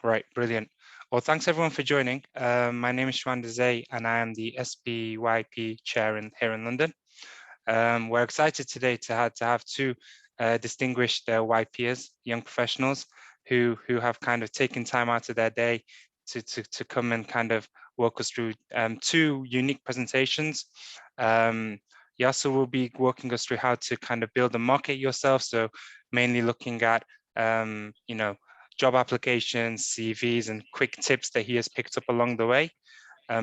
Right, brilliant. Well, thanks everyone for joining. My name is Shwan Dezay and I am the SPE YP chair here in London. We're excited today to have two distinguished YPers, young professionals, who have kind of taken time out of their day to come and kind of walk us through two unique presentations. Yasir will be walking us through how to kind of build and market yourself. So mainly looking at, job applications, CVs, and quick tips that he has picked up along the way.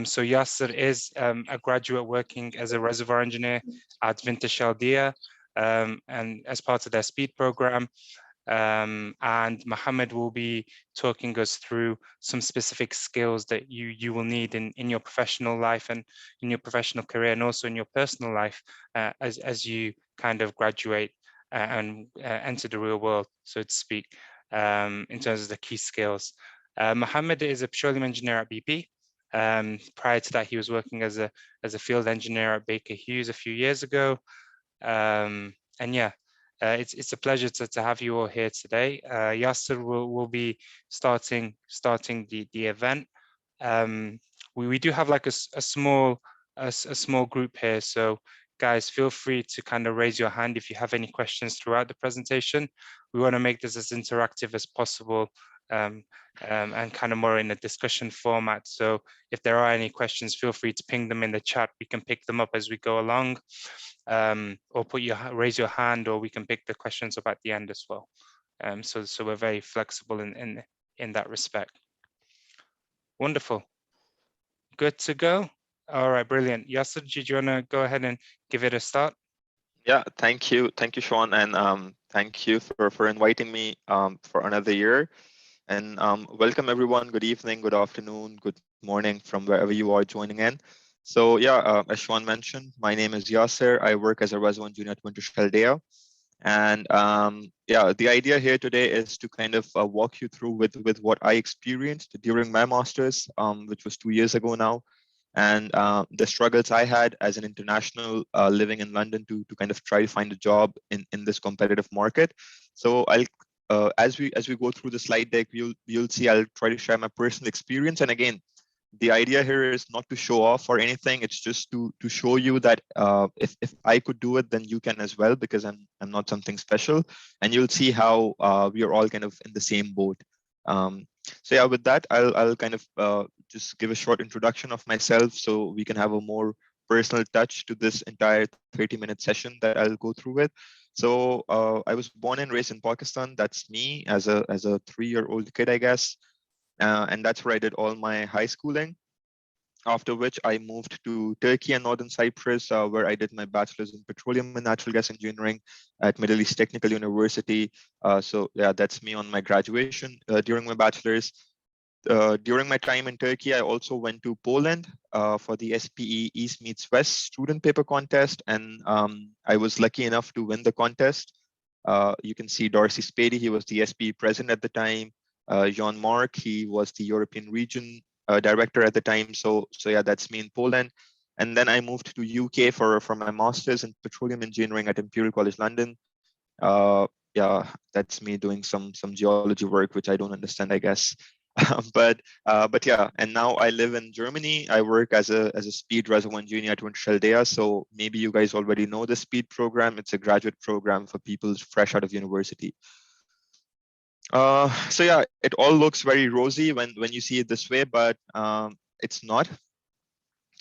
So Yasir is a graduate working as a reservoir engineer at Wintershall DEA, and as part of their SPEED program. And Mohammed will be talking us through some specific skills that you will need in your professional life and in your professional career, and also in your personal life as you kind of graduate and enter the real world, so to speak, in terms of the key skills. Mohammed is a petroleum engineer at BP. Prior to that, he was working as a field engineer at Baker Hughes a few years ago. And yeah, it's a pleasure to have you all here today. Yasir will be starting the event. We do have like a small group here, so guys, feel free to kind of raise your hand if you have any questions throughout the presentation. We want to make this as interactive as possible, and kind of more in a discussion format. So if there are any questions, feel free to ping them in the chat. We can pick them up as we go along, or raise your hand, or we can pick the questions up at the end as well. So we're very flexible in that respect. Wonderful. Good to go. All right, brilliant. Yasir, do you want to go ahead and give it a start? Yeah, thank you, Sean, and thank you for inviting me for another year. And welcome everyone. Good evening, good afternoon, good morning from wherever you are joining in. So yeah, as Sean mentioned, my name is Yasir. I work as a reservoir engineer at Wintershall DEA. And yeah, the idea here today is to kind of walk you through with what I experienced during my master's, which was 2 years ago now, and the struggles I had as an international living in London to kind of try to find a job in this competitive market. So I'll as we go through the slide deck, you'll see I'll try to share my personal experience. And again, the idea here is not to show off or anything. It's just to show you that if I could do it, then you can as well, because I'm not something special. And you'll see how we are all kind of in the same boat. So yeah, with that, I'll kind of just give a short introduction of myself so we can have a more personal touch to this entire 30-minute session that I'll go through with. So I was born and raised in Pakistan. That's me as a 3-year-old kid, I guess. And that's where I did all my high schooling. After which I moved to Turkey and Northern Cyprus, where I did my bachelor's in petroleum and natural gas engineering at Middle East Technical University. So yeah, that's me on my graduation during my bachelor's. During my time in Turkey, I also went to Poland for the SPE East Meets West student paper contest. And I was lucky enough to win the contest. You can see Darcy Spady, he was the SPE president at the time. Jean-Marc, he was the European region director at the time. So yeah, that's me in Poland. And then I moved to UK for my master's in petroleum engineering at Imperial College London. Yeah, that's me doing some geology work, which I don't understand, I guess. But yeah, and now I live in Germany. I work as a SPEED reservoir engineer at Wintershall DEA. So maybe you guys already know the SPEED program. It's a graduate program for people fresh out of university. So yeah, it all looks very rosy when you see it this way, but it's not.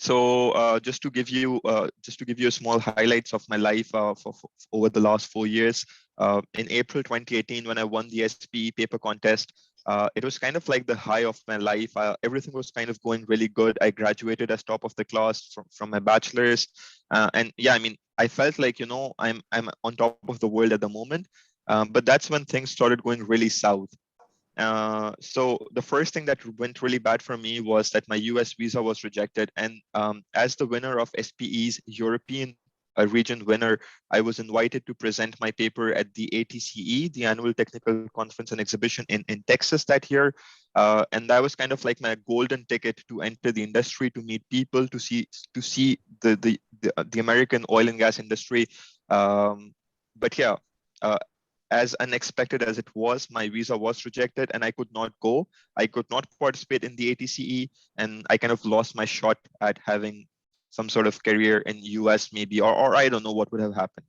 So just to give you a small highlights of my life for over the last 4 years. In April 2018, when I won the SPE paper contest, it was kind of like the high of my life. Everything was kind of going really good. I graduated as top of the class from my bachelor's, and yeah, I mean, I felt like, you know, I'm on top of the world at the moment. But that's when things started going really south. So the first thing that went really bad for me was that my US visa was rejected. And as the winner of SPE's European region winner, I was invited to present my paper at the ATCE, the Annual Technical Conference and Exhibition in Texas that year. And that was kind of like my golden ticket to enter the industry, to meet people, to see the American oil and gas industry. But yeah, as unexpected as it was, my visa was rejected and I could not go. I could not participate in the ATCE, and I kind of lost my shot at having some sort of career in US maybe, or I don't know what would have happened.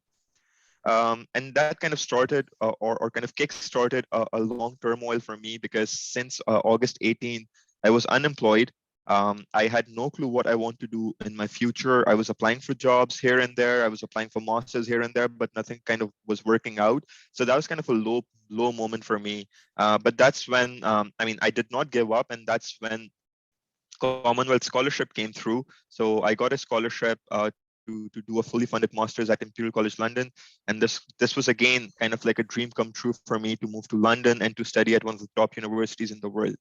And that kind of started or kind of kick-started a long turmoil for me, because since August 18, I was unemployed. I had no clue what I want to do in my future. I was applying for jobs here and there. I was applying for masters here and there, but nothing kind of was working out. So that was kind of a low moment for me. But that's when, I mean, I did not give up, and that's when Commonwealth scholarship came through. So I got a scholarship to do a fully funded master's at Imperial College London, and this was again kind of like a dream come true for me to move to London and to study at one of the top universities in the world.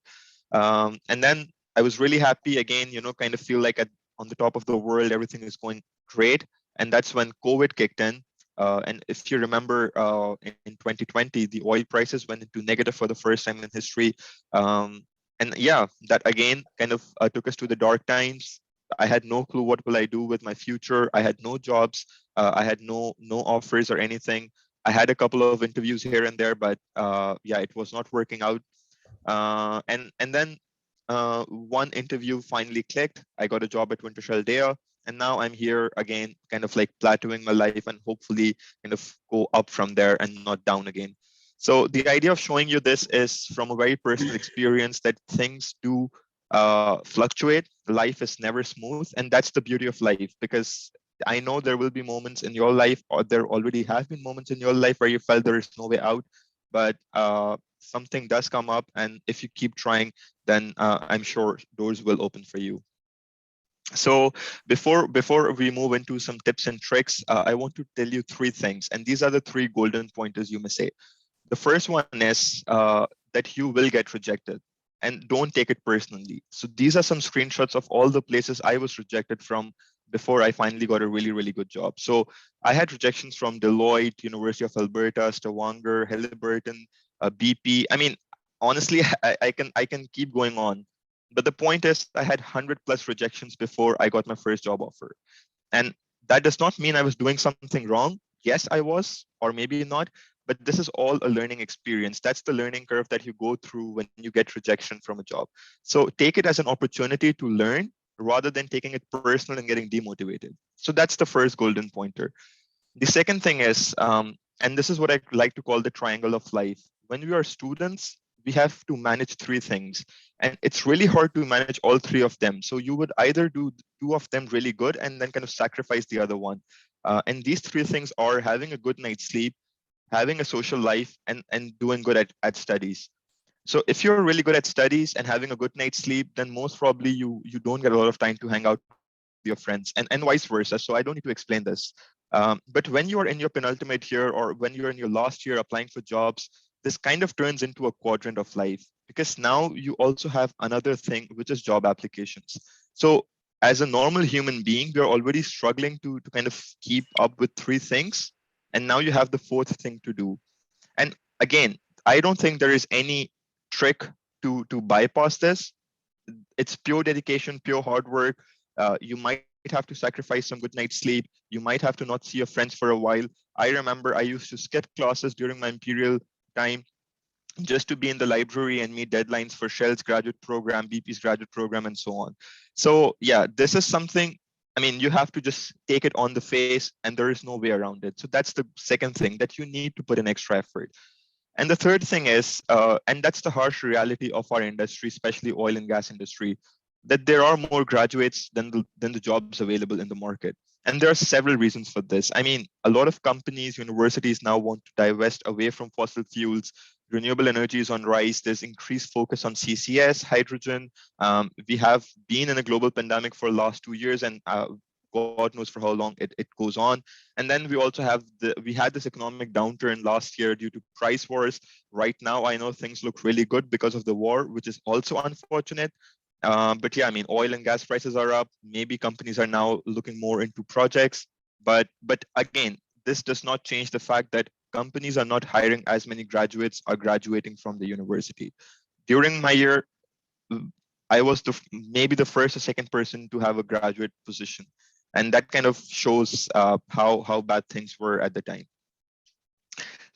And then I was really happy again, kind of feel like on the top of the world, everything is going great. And that's when COVID kicked in. And if you remember, in 2020, the oil prices went into negative for the first time in history. And yeah, that again kind of took us to the dark times. I had no clue what will I do with my future. I had no jobs. I had no offers or anything. I had a couple of interviews here and there, but yeah, it was not working out. And then one interview finally clicked. I got a job at Wintershall DEA, and now I'm here again, kind of like plateauing my life and hopefully kind of go up from there and not down again. So the idea of showing you this is from a very personal experience that things do fluctuate. Life is never smooth, and that's the beauty of life, because I know there will be moments in your life, or there already have been moments in your life where you felt there is no way out, but something does come up, and if you keep trying, then I'm sure doors will open for you. So before we move into some tips and tricks, I want to tell you three things, and these are the three golden pointers, you may say. The first one is that you will get rejected, and don't take it personally. So these are some screenshots of all the places I was rejected from before I finally got a really good job. So I had rejections from Deloitte, University of Alberta, Stavanger, Halliburton, BP. I mean, honestly, I can keep going on. But the point is, I had 100+ rejections before I got my first job offer. And that does not mean I was doing something wrong. Yes, I was, or maybe not. But this is all a learning experience. That's the learning curve that you go through when you get rejection from a job. So take it as an opportunity to learn rather than taking it personal and getting demotivated. So that's the first golden pointer. The second thing is, and this is what I like to call the triangle of life. When we are students, we have to manage three things. And it's really hard to manage all three of them. So you would either do two of them really good and then kind of sacrifice the other one. And these three things are having a good night's sleep, having a social life, and doing good at studies. So if you're really good at studies and having a good night's sleep, then most probably you don't get a lot of time to hang out with your friends, and vice versa. So I don't need to explain this. But when you are in your penultimate year, or when you're in your last year applying for jobs, this kind of turns into a quadrant of life, because now you also have another thing, which is job applications. So as a normal human being, we're already struggling to kind of keep up with three things. And now you have the fourth thing to do. And again, I don't think there is any trick to bypass this. It's pure dedication, pure hard work. You might have to sacrifice some good night's sleep. You might have to not see your friends for a while. I remember I used to skip classes during my Imperial time just to be in the library and meet deadlines for Shell's graduate program, BP's graduate program, and so on. So yeah, this is something, I mean, you have to just take it on the face, and there is no way around it. So that's the second thing, that you need to put in extra effort. And the third thing is, and that's the harsh reality of our industry, especially oil and gas industry, that there are more graduates than the jobs available in the market. And there are several reasons for this. I mean, a lot of companies, universities now want to divest away from fossil fuels. Renewable energy is on rise. There's increased focus on CCS, hydrogen. We have been in a global pandemic for the last 2 years, and God knows for how long it goes on. And then we also have we had this economic downturn last year due to price wars. Right now, I know things look really good because of the war, which is also unfortunate. But yeah, I mean, oil and gas prices are up. Maybe companies are now looking more into projects. But again, this does not change the fact that companies are not hiring as many graduates are graduating from the university. During my year, I was maybe the first or second person to have a graduate position. And that kind of shows how bad things were at the time.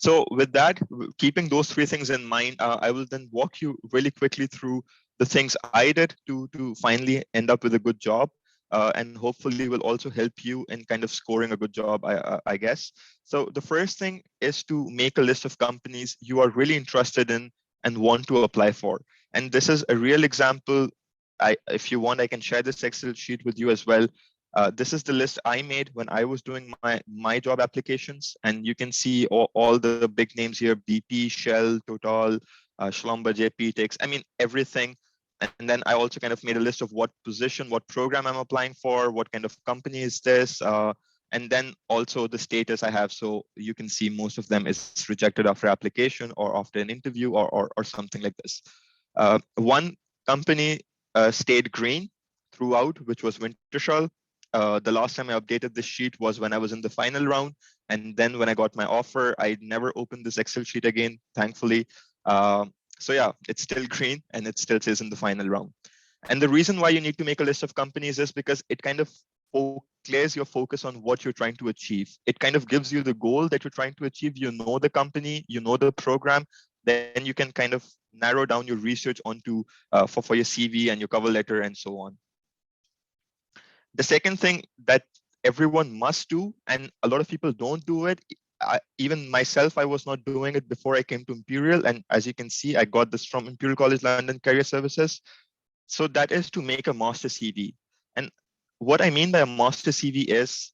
So with that, keeping those three things in mind, I will then walk you really quickly through the things I did to finally end up with a good job, and hopefully will also help you in kind of scoring a good job, I guess. So the first thing is to make a list of companies you are really interested in and want to apply for. And this is a real example. If you want, I can share this Excel sheet with you as well. This is the list I made when I was doing my job applications, and you can see all the big names here: BP, Shell, Total, Schlumberger, JP, I mean, everything. And then I also kind of made a list of what position, what program I'm applying for, what kind of company is this, and then also the status I have. So you can see most of them is rejected after application or after an interview or something like this. One company stayed green throughout, which was Wintershall. The last time I updated this sheet was when I was in the final round. And then when I got my offer, I never opened this Excel sheet again, thankfully. So yeah, it's still green and it still says in the final round. And the reason why you need to make a list of companies is because it kind of clears your focus on what you're trying to achieve. It kind of gives you the goal that you're trying to achieve. You know the company, you know the program, then you can kind of narrow down your research onto for your CV and your cover letter and so on. The second thing that everyone must do, and a lot of people don't do it, even myself, I was not doing it before I came to Imperial. And as you can see, I got this from Imperial College London Career Services. So that is to make a master CV. And what I mean by a master CV is,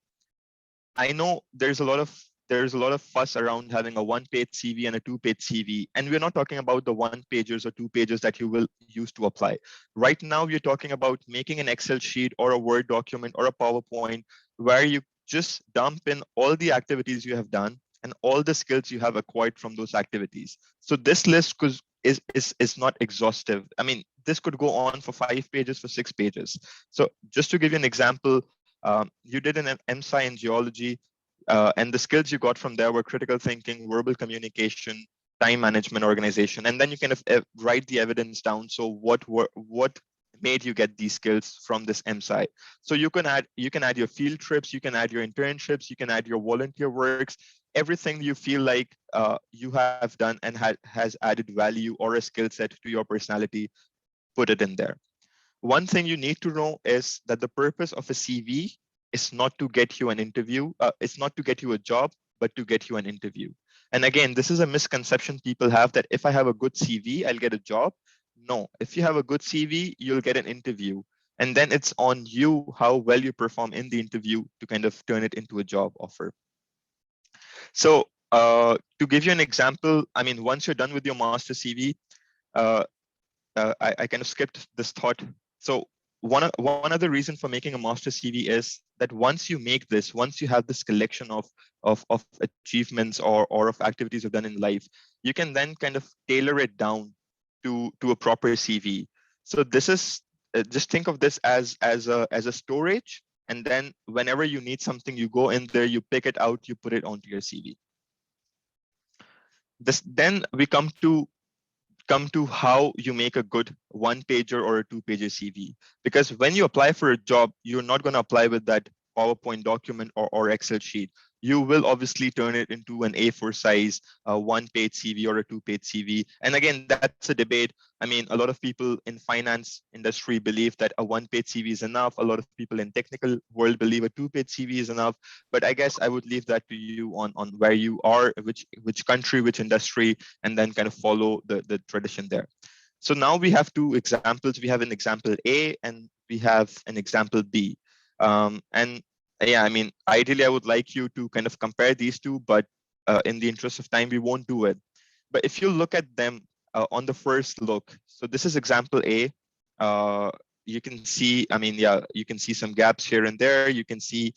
I know there's a lot of fuss around having a one-page CV and a two-page CV, and we're not talking about the one pages or two pages that you will use to apply. Right now, we're talking about making an Excel sheet or a Word document or a PowerPoint where you just dump in all the activities you have done and all the skills you have acquired from those activities. So this list is not exhaustive. I mean, this could go on for 5 pages, for 6 pages. So just to give you an example, you did an MSci in geology, and the skills you got from there were critical thinking, verbal communication, time management, organization, and then you kind of write the evidence down. So what made you get these skills from this MSci? So you can add your field trips, you can add your internships, you can add your volunteer works, everything you feel like you have done and has added value or a skill set to your personality, put it in there. One thing you need to know is that the purpose of a CV is not to get you an interview. It's not to get you a job, but to get you an interview. And again, this is a misconception people have, that if I have a good CV, I'll get a job. No, if you have a good CV, you'll get an interview. And then it's on you how well you perform in the interview to kind of turn it into a job offer. So to give you an example, I mean, once you're done with your master CV, I kind of skipped this thought. So one other reason for making a master CV is that once you make this, once you have this collection of achievements or of activities you've done in life, you can then kind of tailor it down to a proper CV. So this is just think of this as a storage, and then whenever you need something, you go in there, you pick it out, you put it onto your CV. Then we come to how you make a good one-pager or a two-pager CV. Because when you apply for a job, you're not going to apply with that PowerPoint document or Excel sheet. You will obviously turn it into an A4 size, one-page CV or a two-page CV. And again, that's a debate. I mean, a lot of people in finance industry believe that a one-page CV is enough. A lot of people in technical world believe a two-page CV is enough. But I guess I would leave that to you on where you are, which country, which industry, and then kind of follow the tradition there. So now we have two examples. We have an example A and we have an example B. And yeah, I mean, ideally, I would like you to kind of compare these two, but in the interest of time, we won't do it. But if you look at them on the first look, so this is example A. You can see, I mean, yeah, you can see some gaps here and there. You can see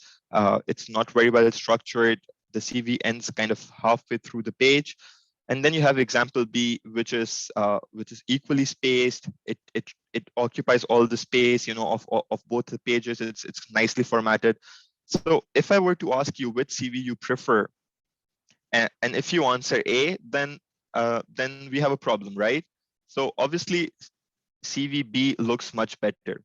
it's not very well structured. The CV ends kind of halfway through the page. And then you have example B, which is equally spaced. It occupies all the space, you know, of both the pages. It's nicely formatted. So if I were to ask you which CV you prefer, and if you answer A, then we have a problem, right? So obviously, CV B looks much better.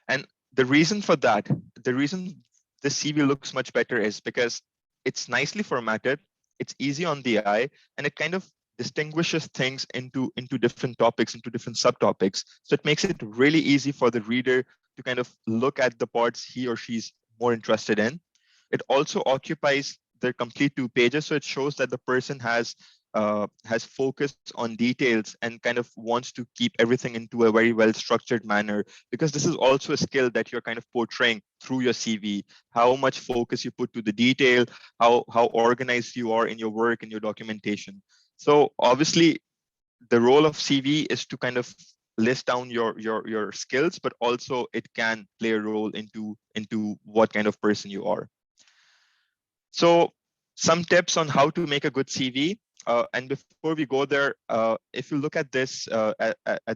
And the reason for that, the reason the CV looks much better is because it's nicely formatted. it's easy on the eye, and it kind of distinguishes things into different topics, into different subtopics. So it makes it really easy for the reader to kind of look at the parts he or she's more interested in. It also occupies the complete 2 pages, so it shows that the person has focused on details and kind of wants to keep everything into a very well structured manner, because this is also a skill that you're kind of portraying through your CV. How much focus you put to the detail, how organized you are in your work and your documentation. So obviously, the role of CV is to kind of list down your skills, but also it can play a role into what kind of person you are. So some tips on how to make a good CV. And before we go there, if you look at this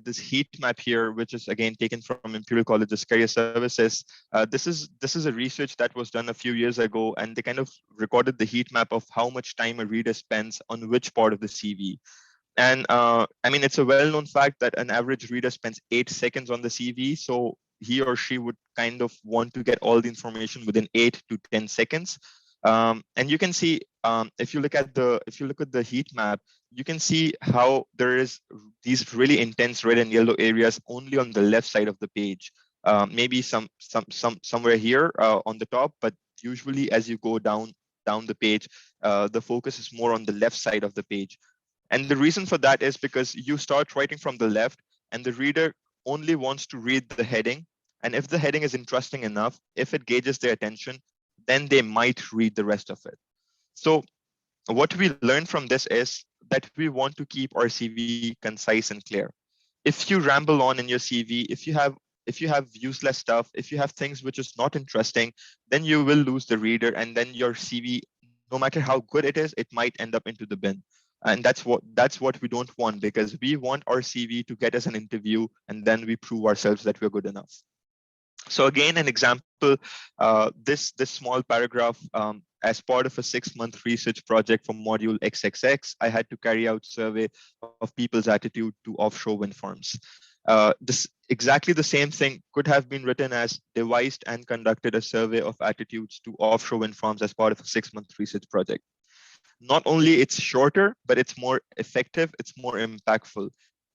this heat map here, which is again taken from Imperial College's Career Services, this is a research that was done a few years ago, and they kind of recorded the heat map of how much time a reader spends on which part of the CV. And I mean, it's a well-known fact that an average reader spends 8 seconds on the CV. So he or she would kind of want to get all the information within 8 to 10 seconds. And you can see, if you look at the heat map, you can see how there is these really intense red and yellow areas only on the left side of the page. Maybe somewhere here on the top, but usually as you go down the page, the focus is more on the left side of the page. And the reason for that is because you start writing from the left, and the reader only wants to read the heading. And if the heading is interesting enough, if it gauges their attention, then they might read the rest of it. So what we learn from this is that we want to keep our CV concise and clear. If you ramble on in your CV, if you have useless stuff, if you have things which is not interesting, then you will lose the reader, and then your CV, no matter how good it is, it might end up into the bin. And that's what we don't want, because we want our CV to get us an interview, and then we prove ourselves that we're good enough. So again, an example, this small paragraph, as part of a 6-month research project for module XXX, I had to carry out survey of people's attitude to offshore wind farms. This exactly the same thing could have been written as devised and conducted a survey of attitudes to offshore wind farms as part of a 6-month research project. Not only it's shorter, but it's more effective, it's more impactful.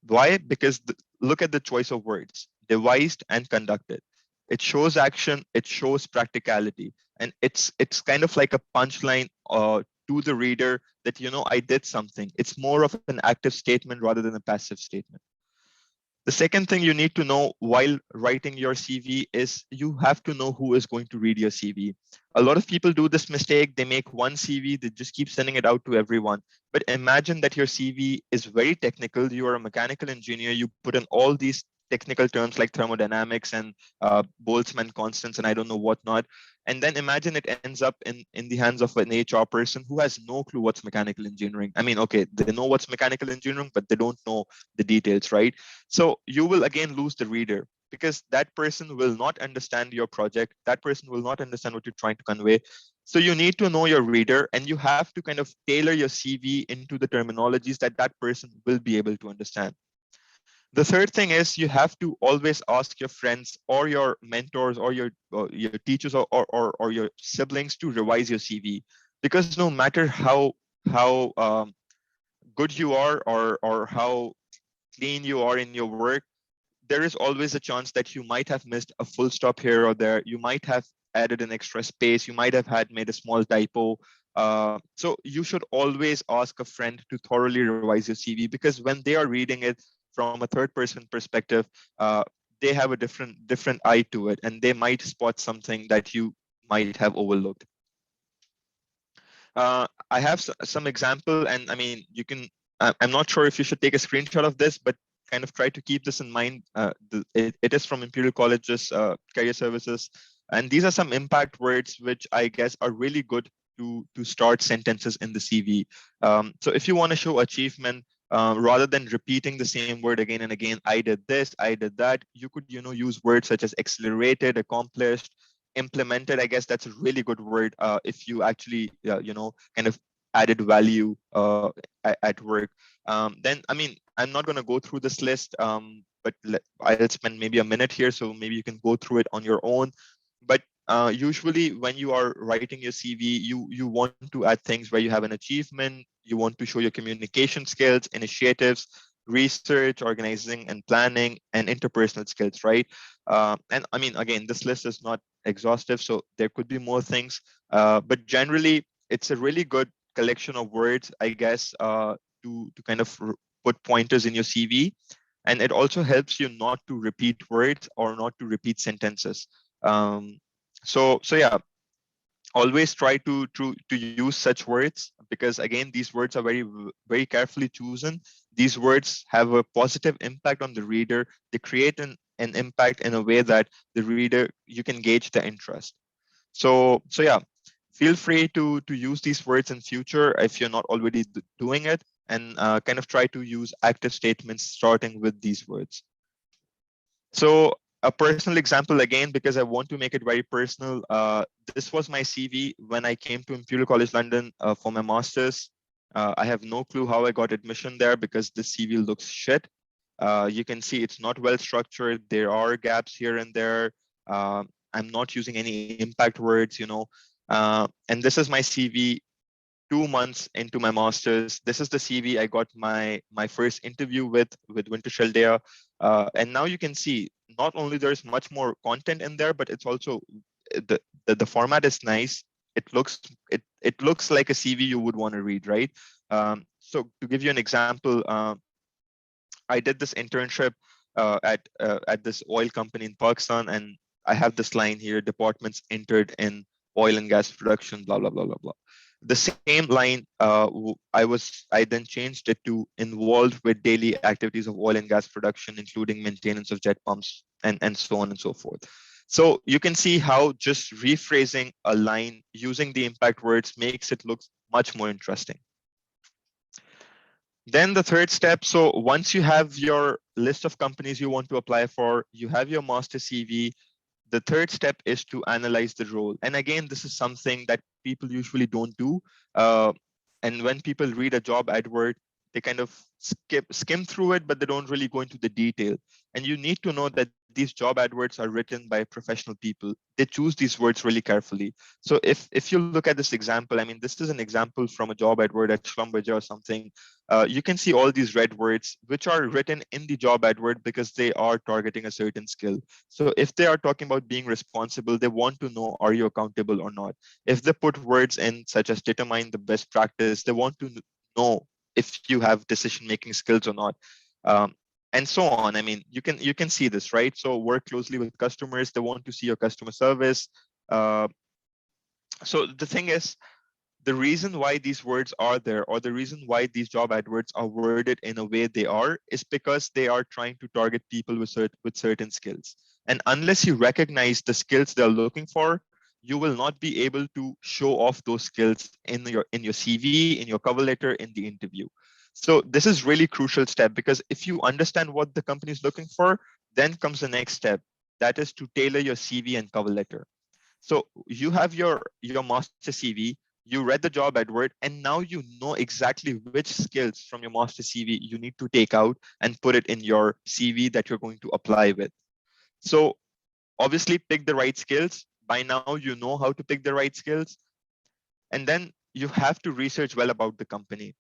Why? Because look at the choice of words, devised and conducted. It shows action, it shows practicality, and it's kind of like a punchline to the reader that, you know, I did something. It's more of an active statement rather than a passive statement. The second thing you need to know while writing your CV is you have to know who is going to read your CV. A lot of people do this mistake. They make one CV, they just keep sending it out to everyone. But imagine that your CV is very technical. You are a mechanical engineer. You put in all these technical terms like thermodynamics and Boltzmann constants and I don't know what not. And then imagine it ends up in the hands of an HR person who has no clue what's mechanical engineering. I mean, okay, they know what's mechanical engineering, but they don't know the details, right? So you will again lose the reader, because that person will not understand your project. That person will not understand what you're trying to convey. So you need to know your reader, and you have to kind of tailor your CV into the terminologies that that person will be able to understand. The third thing is you have to always ask your friends or your mentors or your teachers or your siblings to revise your CV, because no matter how good you are or how clean you are in your work, there is always a chance that you might have missed a full stop here or there. You might have added an extra space. You might have had made a small typo. So you should always ask a friend to thoroughly revise your CV, because when they are reading it from a third person perspective, they have a different eye to it, and they might spot something that you might have overlooked. I have some example, and I mean, you can, I'm not sure if you should take a screenshot of this, but kind of try to keep this in mind. It is from Imperial College's Career Services. And these are some impact words, which I guess are really good to start sentences in the CV. So if you want to show achievement, rather than repeating the same word again and again, I did this, I did that, you could, you know, use words such as accelerated, accomplished, implemented. I guess that's a really good word if you actually, you know, kind of added value at work. Then, I mean, I'm not going to go through this list, but I'll spend maybe a minute here, so maybe you can go through it on your own. But usually when you are writing your CV, you want to add things where you have an achievement, you want to show your communication skills, initiatives, research, organizing and planning, and interpersonal skills, right? And I mean, again, this list is not exhaustive, so there could be more things, but generally, it's a really good collection of words, I guess, to kind of put pointers in your CV, and it also helps you not to repeat words or not to repeat sentences. Um, so yeah, always try to use such words, because again, these words are very carefully chosen. These words have a positive impact on the reader. They create an impact in a way that the reader, you can gauge the interest. So yeah, feel free to use these words in future if you're not already doing it, and kind of try to use active statements starting with these words. So a personal example again, because I want to make it very personal. This was my CV when I came to Imperial College London for my master's. I have no clue how I got admission there because the CV looks shit. You can see it's not well structured. There are gaps here and there. I'm not using any impact words, and this is my CV 2 months into my master's. This is the CV I got my first interview with Wintershall DEA, and now you can see not only there's much more content in there, but it's also the format is nice. It looks like a CV you would want to read, right? So to give you an example, I did this internship at this oil company in Pakistan, and I have this line here: departments entered in oil and gas production, blah blah blah blah blah. The same line, I then changed it to involved with daily activities of oil and gas production, including maintenance of jet pumps and so on and so forth. So you can see how just rephrasing a line using the impact words makes it look much more interesting. Then the third step, so once you have your list of companies you want to apply for, you have your master CV, the third step is to analyze the role. And again, this is something that people usually don't do. Uh, and when people read a job advert, they kind of skim through it, but they don't really go into the detail. And you need to know that these job adverts are written by professional people. They choose these words really carefully. So if you look at this example, I mean, this is an example from a job advert at Schlumberger or something. You can see all these red words, which are written in the job advert because they are targeting a certain skill. So if they are talking about being responsible, they want to know, are you accountable or not? If they put words in such as determine the best practice, they want to know if you have decision-making skills or not. And so on. I mean, you can see this, right? So work closely with customers. They want to see your customer service. Uh, so the thing is, the reason why these words are there, or the reason why these job adverts are worded in a way they are, is because they are trying to target people with certain skills. And unless you recognize the skills they're looking for, you will not be able to show off those skills in your CV, in your cover letter, in the interview. So this is really crucial step, because if you understand what the company is looking for, then comes the next step. That is to tailor your CV and cover letter. So you have your master CV, you read the job advert, and now you know exactly which skills from your master CV you need to take out and put it in your CV that you're going to apply with. So obviously pick the right skills. By now you know how to pick the right skills. And then you have to research well about the company.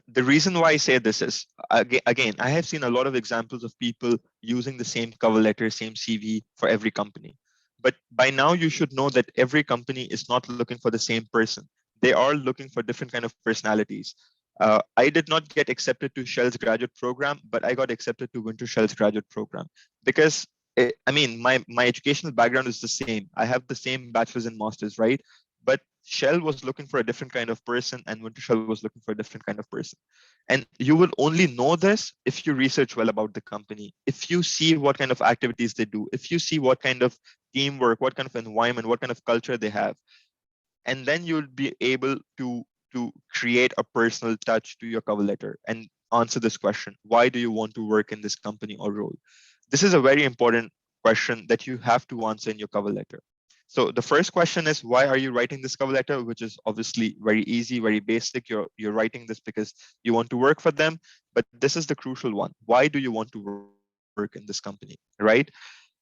The reason why I say this is, again, I have seen a lot of examples of people using the same cover letter, same CV for every company. But by now you should know that every company is not looking for the same person. They are looking for different kind of personalities. I did not get accepted to Shell's graduate program, but I got accepted to Wintershall's graduate program because I mean, my educational background is the same. I have the same bachelor's and master's, right? But Shell was looking for a different kind of person, and Wintershall was looking for a different kind of person. And you will only know this if you research well about the company, if you see what kind of activities they do, if you see what kind of teamwork, what kind of environment, what kind of culture they have. And then you'll be able to create a personal touch to your cover letter and answer this question: why do you want to work in this company or role? This is a very important question that you have to answer in your cover letter. So the first question is, why are you writing this cover letter? Which is obviously very easy, very basic. You're writing this because you want to work for them. But this is the crucial one: why do you want to work in this company, right?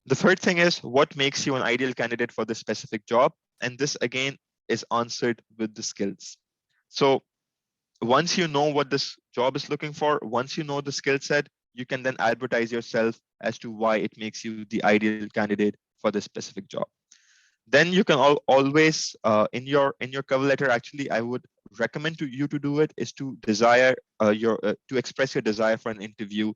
The third thing is what makes you an ideal candidate for this specific job. And this again is answered with the skills. So once you know what this job is looking for, once you know the skill set, you can then advertise yourself as to why it makes you the ideal candidate for this specific job. Then you can always in your cover letter, actually I would recommend to you to do it, is to desire your to express your desire for an interview,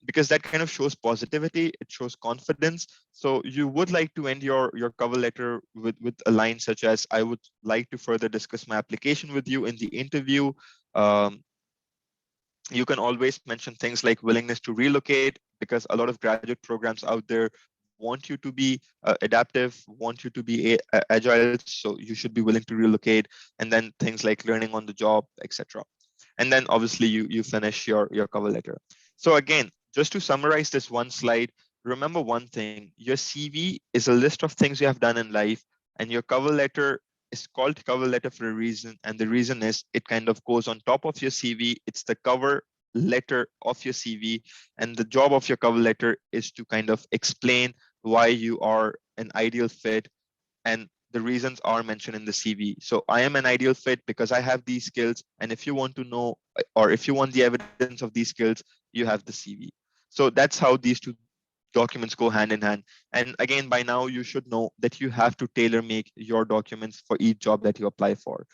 because that kind of shows positivity, it shows confidence. So you would like to end your cover letter with a line such as, I would like to further discuss my application with you in the interview. um, you can always mention things like willingness to relocate, because a lot of graduate programs out there want you to be adaptive, want you to be agile, so you should be willing to relocate. And then things like learning on the job, etc. And then obviously you finish your cover letter. So again, just to summarize this one slide, remember one thing: your CV is a list of things you have done in life, and your cover letter is called cover letter for a reason. And the reason is it kind of goes on top of your CV. It's the cover letter of your CV, and the job of your cover letter is to kind of explain why you are an ideal fit, and the reasons are mentioned in the CV. So I am an ideal fit because I have these skills. And if you want to know, or if you want the evidence of these skills, you have the CV. So that's how these two documents go hand in hand. And again, by now you should know that you have to tailor make your documents for each job that you apply for.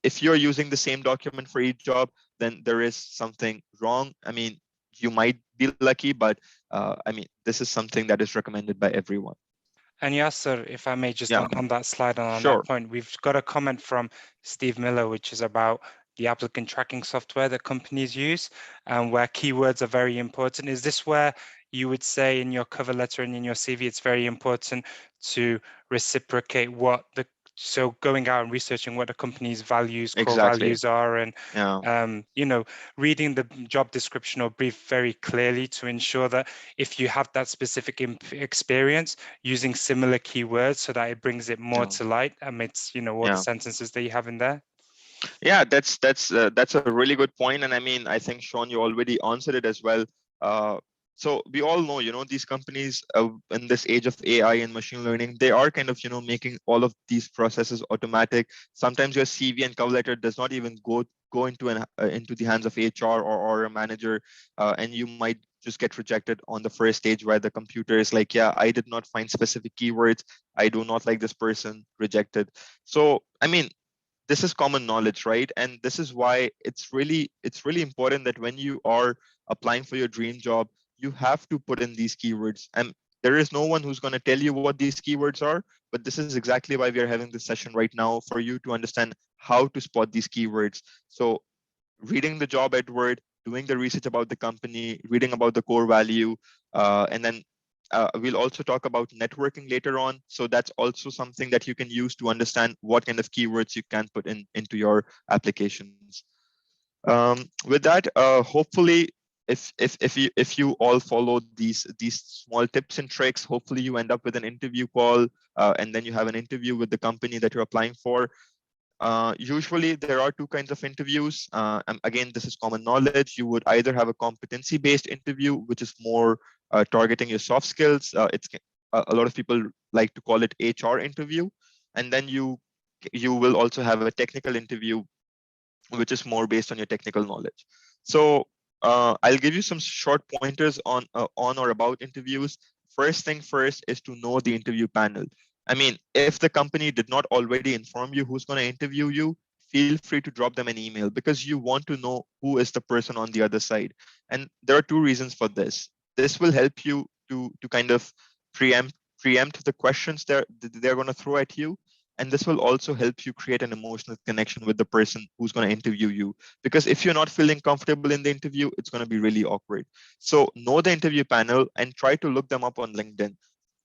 If you're using the same document for each job, then there is something wrong. I mean, you might be lucky, but I mean, this is something that is recommended by everyone. And Yasser, if I may, just Yeah, on that slide and on that sure. point, we've got a comment from Steve Miller, which is about the applicant tracking software that companies use and where keywords are very important. Is this where you would say in your cover letter and in your CV, it's very important to reciprocate so going out and researching what the company's values, core Exactly. values are, and Yeah. reading the job description or brief very clearly to ensure that if you have that specific experience, using similar keywords so that it brings it more Yeah. to light amidst all the Yeah. sentences that you have in there. Yeah, that's a really good point. And I mean, I think Sean, you already answered it as well. Uh, so we all know, these companies in this age of AI and machine learning, they are kind of, making all of these processes automatic. Sometimes your CV and cover letter does not even go into the hands of HR or a manager, and you might just get rejected on the first stage where the computer is like, yeah, I did not find specific keywords. I do not like this person, rejected. So I mean, this is common knowledge, right? And this is why it's really important that when you are applying for your dream job, you have to put in these keywords. And there is no one who's going to tell you what these keywords are, but this is exactly why we are having this session right now, for you to understand how to spot these keywords. So reading the job ad word, doing the research about the company, reading about the core value, and then we'll also talk about networking later on. So that's also something that you can use to understand what kind of keywords you can put into your applications. With that, hopefully, if you all follow these small tips and tricks, hopefully you end up with an interview call, and then you have an interview with the company that you're applying for. Usually there are two kinds of interviews. And again, this is common knowledge. You would either have a competency-based interview, which is more targeting your soft skills. A lot of people like to call it HR interview. And then you will also have a technical interview, which is more based on your technical knowledge. So I'll give you some short pointers on or about interviews. First thing first is to know the interview panel. I mean, if the company did not already inform you who's going to interview you, feel free to drop them an email, because you want to know who is the person on the other side. And there are two reasons for this. This will help you to kind of preempt the questions they're going to throw at you, and this will also help you create an emotional connection with the person who's going to interview you. Because if you're not feeling comfortable in the interview, it's going to be really awkward. So know the interview panel and try to look them up on LinkedIn.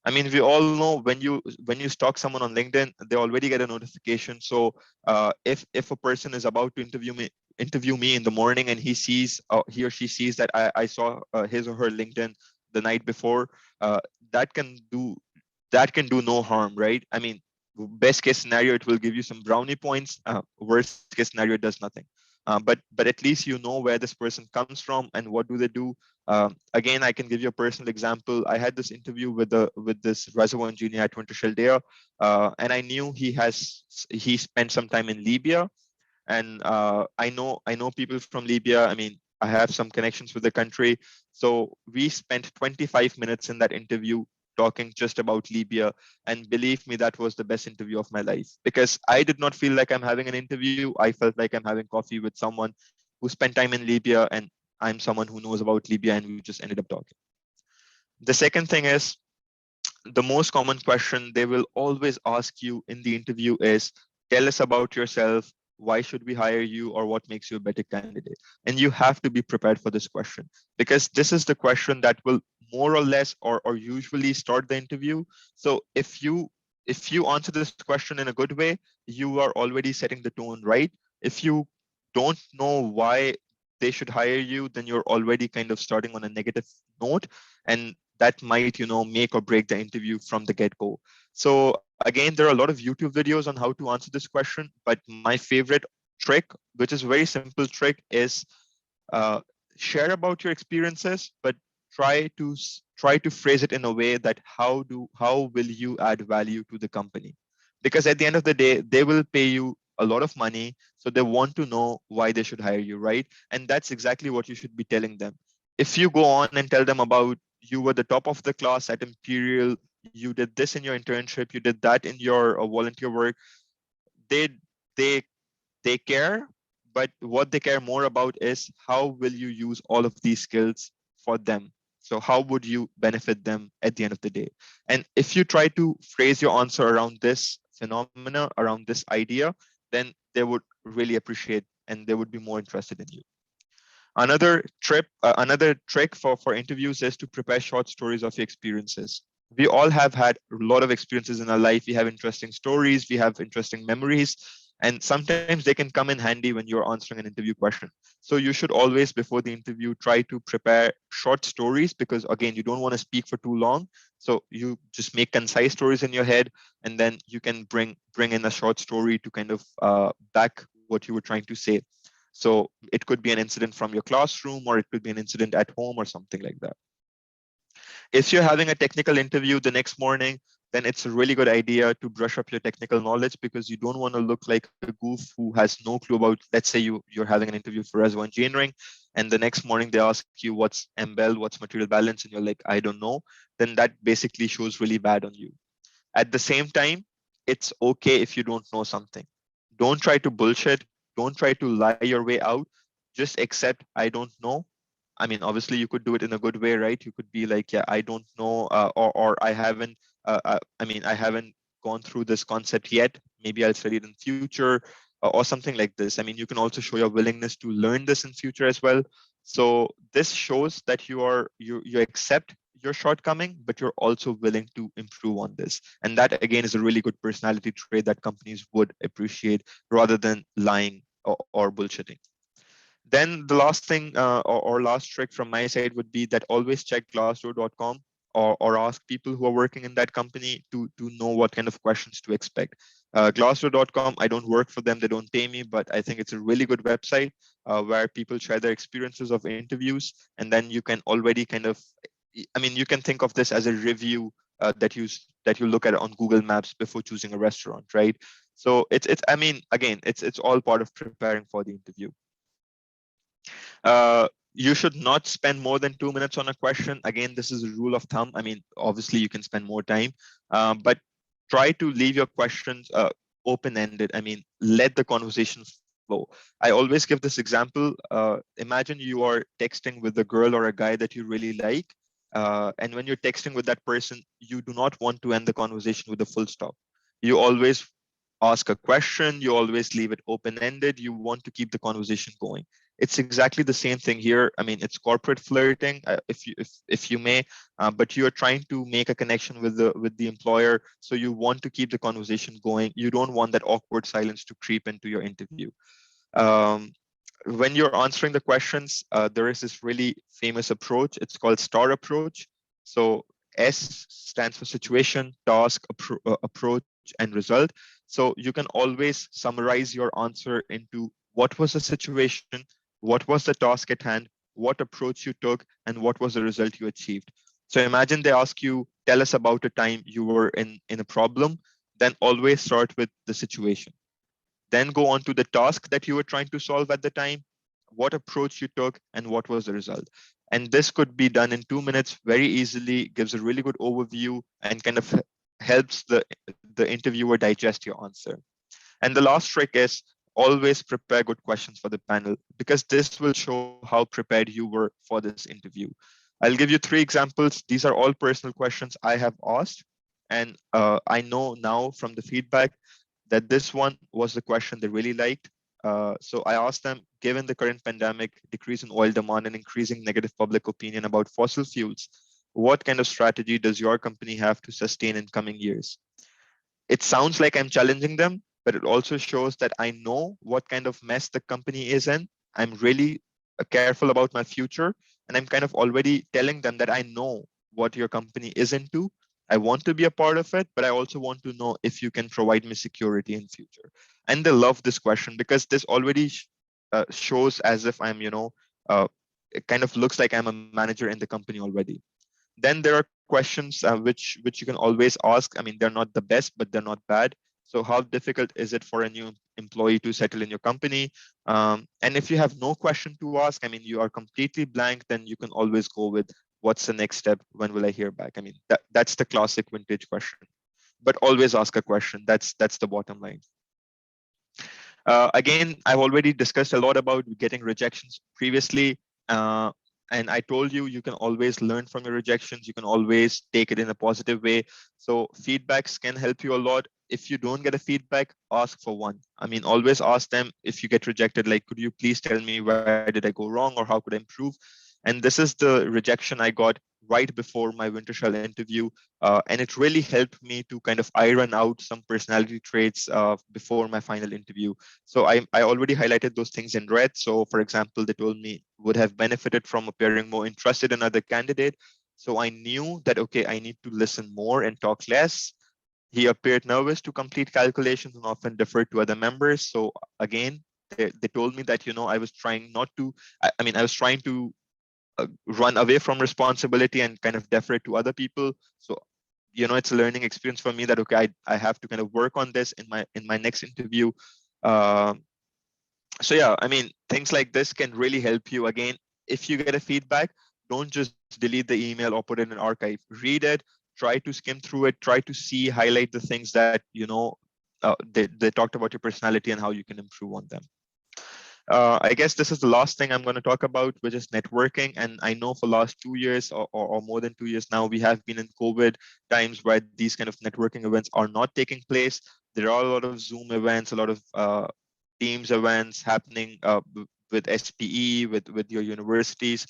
I mean, we all know when you stalk someone on LinkedIn, they already get a notification. So if a person is about to interview me in the morning, and he or she sees that I saw his or her LinkedIn the night before, uh, that can do no harm, right? I mean, best case scenario, it will give you some brownie points. Worst case scenario, it does nothing. but at least you know where this person comes from and what do they do. Again, I can give you a personal example. I had this interview with this reservoir engineer at Wintershall DEA, and I knew he spent some time in Libya, and I know people from Libya. I mean, I have some connections with the country, so we spent 25 minutes in that interview talking just about Libya, and believe me, that was the best interview of my life, because I did not feel like I'm having an interview. I felt like I'm having coffee with someone who spent time in Libya, and I'm someone who knows about Libya, and we just ended up talking. The second thing is, the most common question they will always ask you in the interview is, tell us about yourself, why should we hire you, or what makes you a better candidate? And you have to be prepared for this question, because this is the question that will more or less or usually start the interview. So if you answer this question in a good way, you are already setting the tone right. If you don't know why they should hire you, then you're already kind of starting on a negative note, and that might make or break the interview from the get-go. So again, there are a lot of YouTube videos on how to answer this question, but my favorite trick, which is a very simple trick, is uh, share about your experiences, but try to phrase it in a way that how will you add value to the company? Because at the end of the day, they will pay you a lot of money, so they want to know why they should hire you, right? And that's exactly what you should be telling them. If you go on and tell them about you were the top of the class at Imperial, you did this in your internship, you did that in your volunteer work, they they they care, but what they care more about is how will you use all of these skills for them. So how would you benefit them at the end of the day? And if you try to phrase your answer around this phenomena, around this idea, then they would really appreciate and they would be more interested in you. Another trick for interviews is to prepare short stories of your experiences. We all have had a lot of experiences in our life. We have interesting stories, we have interesting memories, and sometimes they can come in handy when you're answering an interview question. So you should always, before the interview, try to prepare short stories, because again, you don't want to speak for too long. So you just make concise stories in your head, and then you can bring in a short story to kind of back what you were trying to say. So it could be an incident from your classroom, or it could be an incident at home, or something like that. If you're having a technical interview the next morning, then it's a really good idea to brush up your technical knowledge, because you don't want to look like a goof who has no clue about, let's say you're having an interview for Reservoir Engineering, and the next morning they ask you what's MBEL, what's material balance, and you're like, I don't know. Then that basically shows really bad on you. At the same time, it's okay if you don't know something. Don't try to bullshit. Don't try to lie your way out. Just accept, I don't know. I mean, obviously, you could do it in a good way, right? You could be like, yeah, I don't know, or I haven't. I haven't gone through this concept yet. Maybe I'll study it in future, or something like this. I mean, you can also show your willingness to learn this in future as well. So this shows that you accept your shortcoming, but you're also willing to improve on this. And that again is a really good personality trait that companies would appreciate, rather than lying or bullshitting. Then the last thing, or last trick from my side, would be that always check glassdoor.com, or ask people who are working in that company to know what kind of questions to expect. Glassdoor.com, I don't work for them, they don't pay me, but I think it's a really good website where people share their experiences of interviews, and then you can already kind of, I mean, you can think of this as a review that you look at on Google Maps before choosing a restaurant, right? So it's I mean, again, it's all part of preparing for the interview. You should not spend more than 2 minutes on a question. Again, this is a rule of thumb. I mean, obviously you can spend more time, but try to leave your questions open-ended. I mean, let the conversation flow. I always give this example. Imagine you are texting with a girl or a guy that you really like. And when you're texting with that person, you do not want to end the conversation with a full stop. You always ask a question, you always leave it open-ended, you want to keep the conversation going. It's exactly the same thing here. I mean, it's corporate flirting, if you may, but you are trying to make a connection with the employer, so you want to keep the conversation going. You don't want that awkward silence to creep into your interview. Um, when you're answering the questions, there is this really famous approach. It's called STAR approach. So S stands for situation, task, approach, and result. So you can always summarize your answer into what was the situation, what was the task at hand, what approach you took, and what was the result you achieved. So imagine they ask you, tell us about a time you were in a problem, then always start with the situation. Then go on to the task that you were trying to solve at the time, what approach you took, and what was the result. And this could be done in 2 minutes very easily, gives a really good overview, and kind of helps the interviewer digest your answer. And the last trick is always prepare good questions for the panel, because this will show how prepared you were for this interview. I'll give you 3 examples. These are all personal questions I have asked. And I know now from the feedback that this one was the question they really liked. So I asked them, given the current pandemic, decrease in oil demand, and increasing negative public opinion about fossil fuels, what kind of strategy does your company have to sustain in coming years? It sounds like I'm challenging them, but it also shows that I know what kind of mess the company is in. I'm really careful about my future, and I'm kind of already telling them that I know what your company is into. I want to be a part of it, but I also want to know if you can provide me security in future. And they love this question because this already shows as if I'm, it kind of looks like I'm a manager in the company already. Then there are questions which you can always ask. I mean, they're not the best, but they're not bad. So how difficult is it for a new employee to settle in your company? And if you have no question to ask, I mean, you are completely blank, then you can always go with what's the next step? When will I hear back? I mean, that's the classic vintage question. But always ask a question. That's the bottom line. Again, I've already discussed a lot about getting rejections previously. And I told you, you can always learn from your rejections. You can always take it in a positive way. So feedbacks can help you a lot. If you don't get a feedback, ask for one. I mean, always ask them if you get rejected, like, could you please tell me where did I go wrong or how could I improve? And this is the rejection I got right before my Wintershall interview. And it really helped me to kind of iron out some personality traits before my final interview. So I already highlighted those things in red. So for example, they told me would have benefited from appearing more interested in other candidate. So I knew that, okay, I need to listen more and talk less. He appeared nervous to complete calculations and often deferred to other members. So again, they told me that, I was trying not to, I mean, I was trying to run away from responsibility and kind of defer to other people. So it's a learning experience for me that, okay, I have to kind of work on this in my next interview. So yeah, I mean, things like this can really help you. Again, if you get a feedback, don't just delete the email or put it in an archive. Read it, try to skim through it, try to see, highlight the things that they talked about your personality and how you can improve on them. I guess this is the last thing I'm going to talk about, which is networking. And I know for last 2 years or more than 2 years now, we have been in COVID times where these kind of networking events are not taking place. There are a lot of Zoom events, a lot of Teams events happening with SPE, with your universities.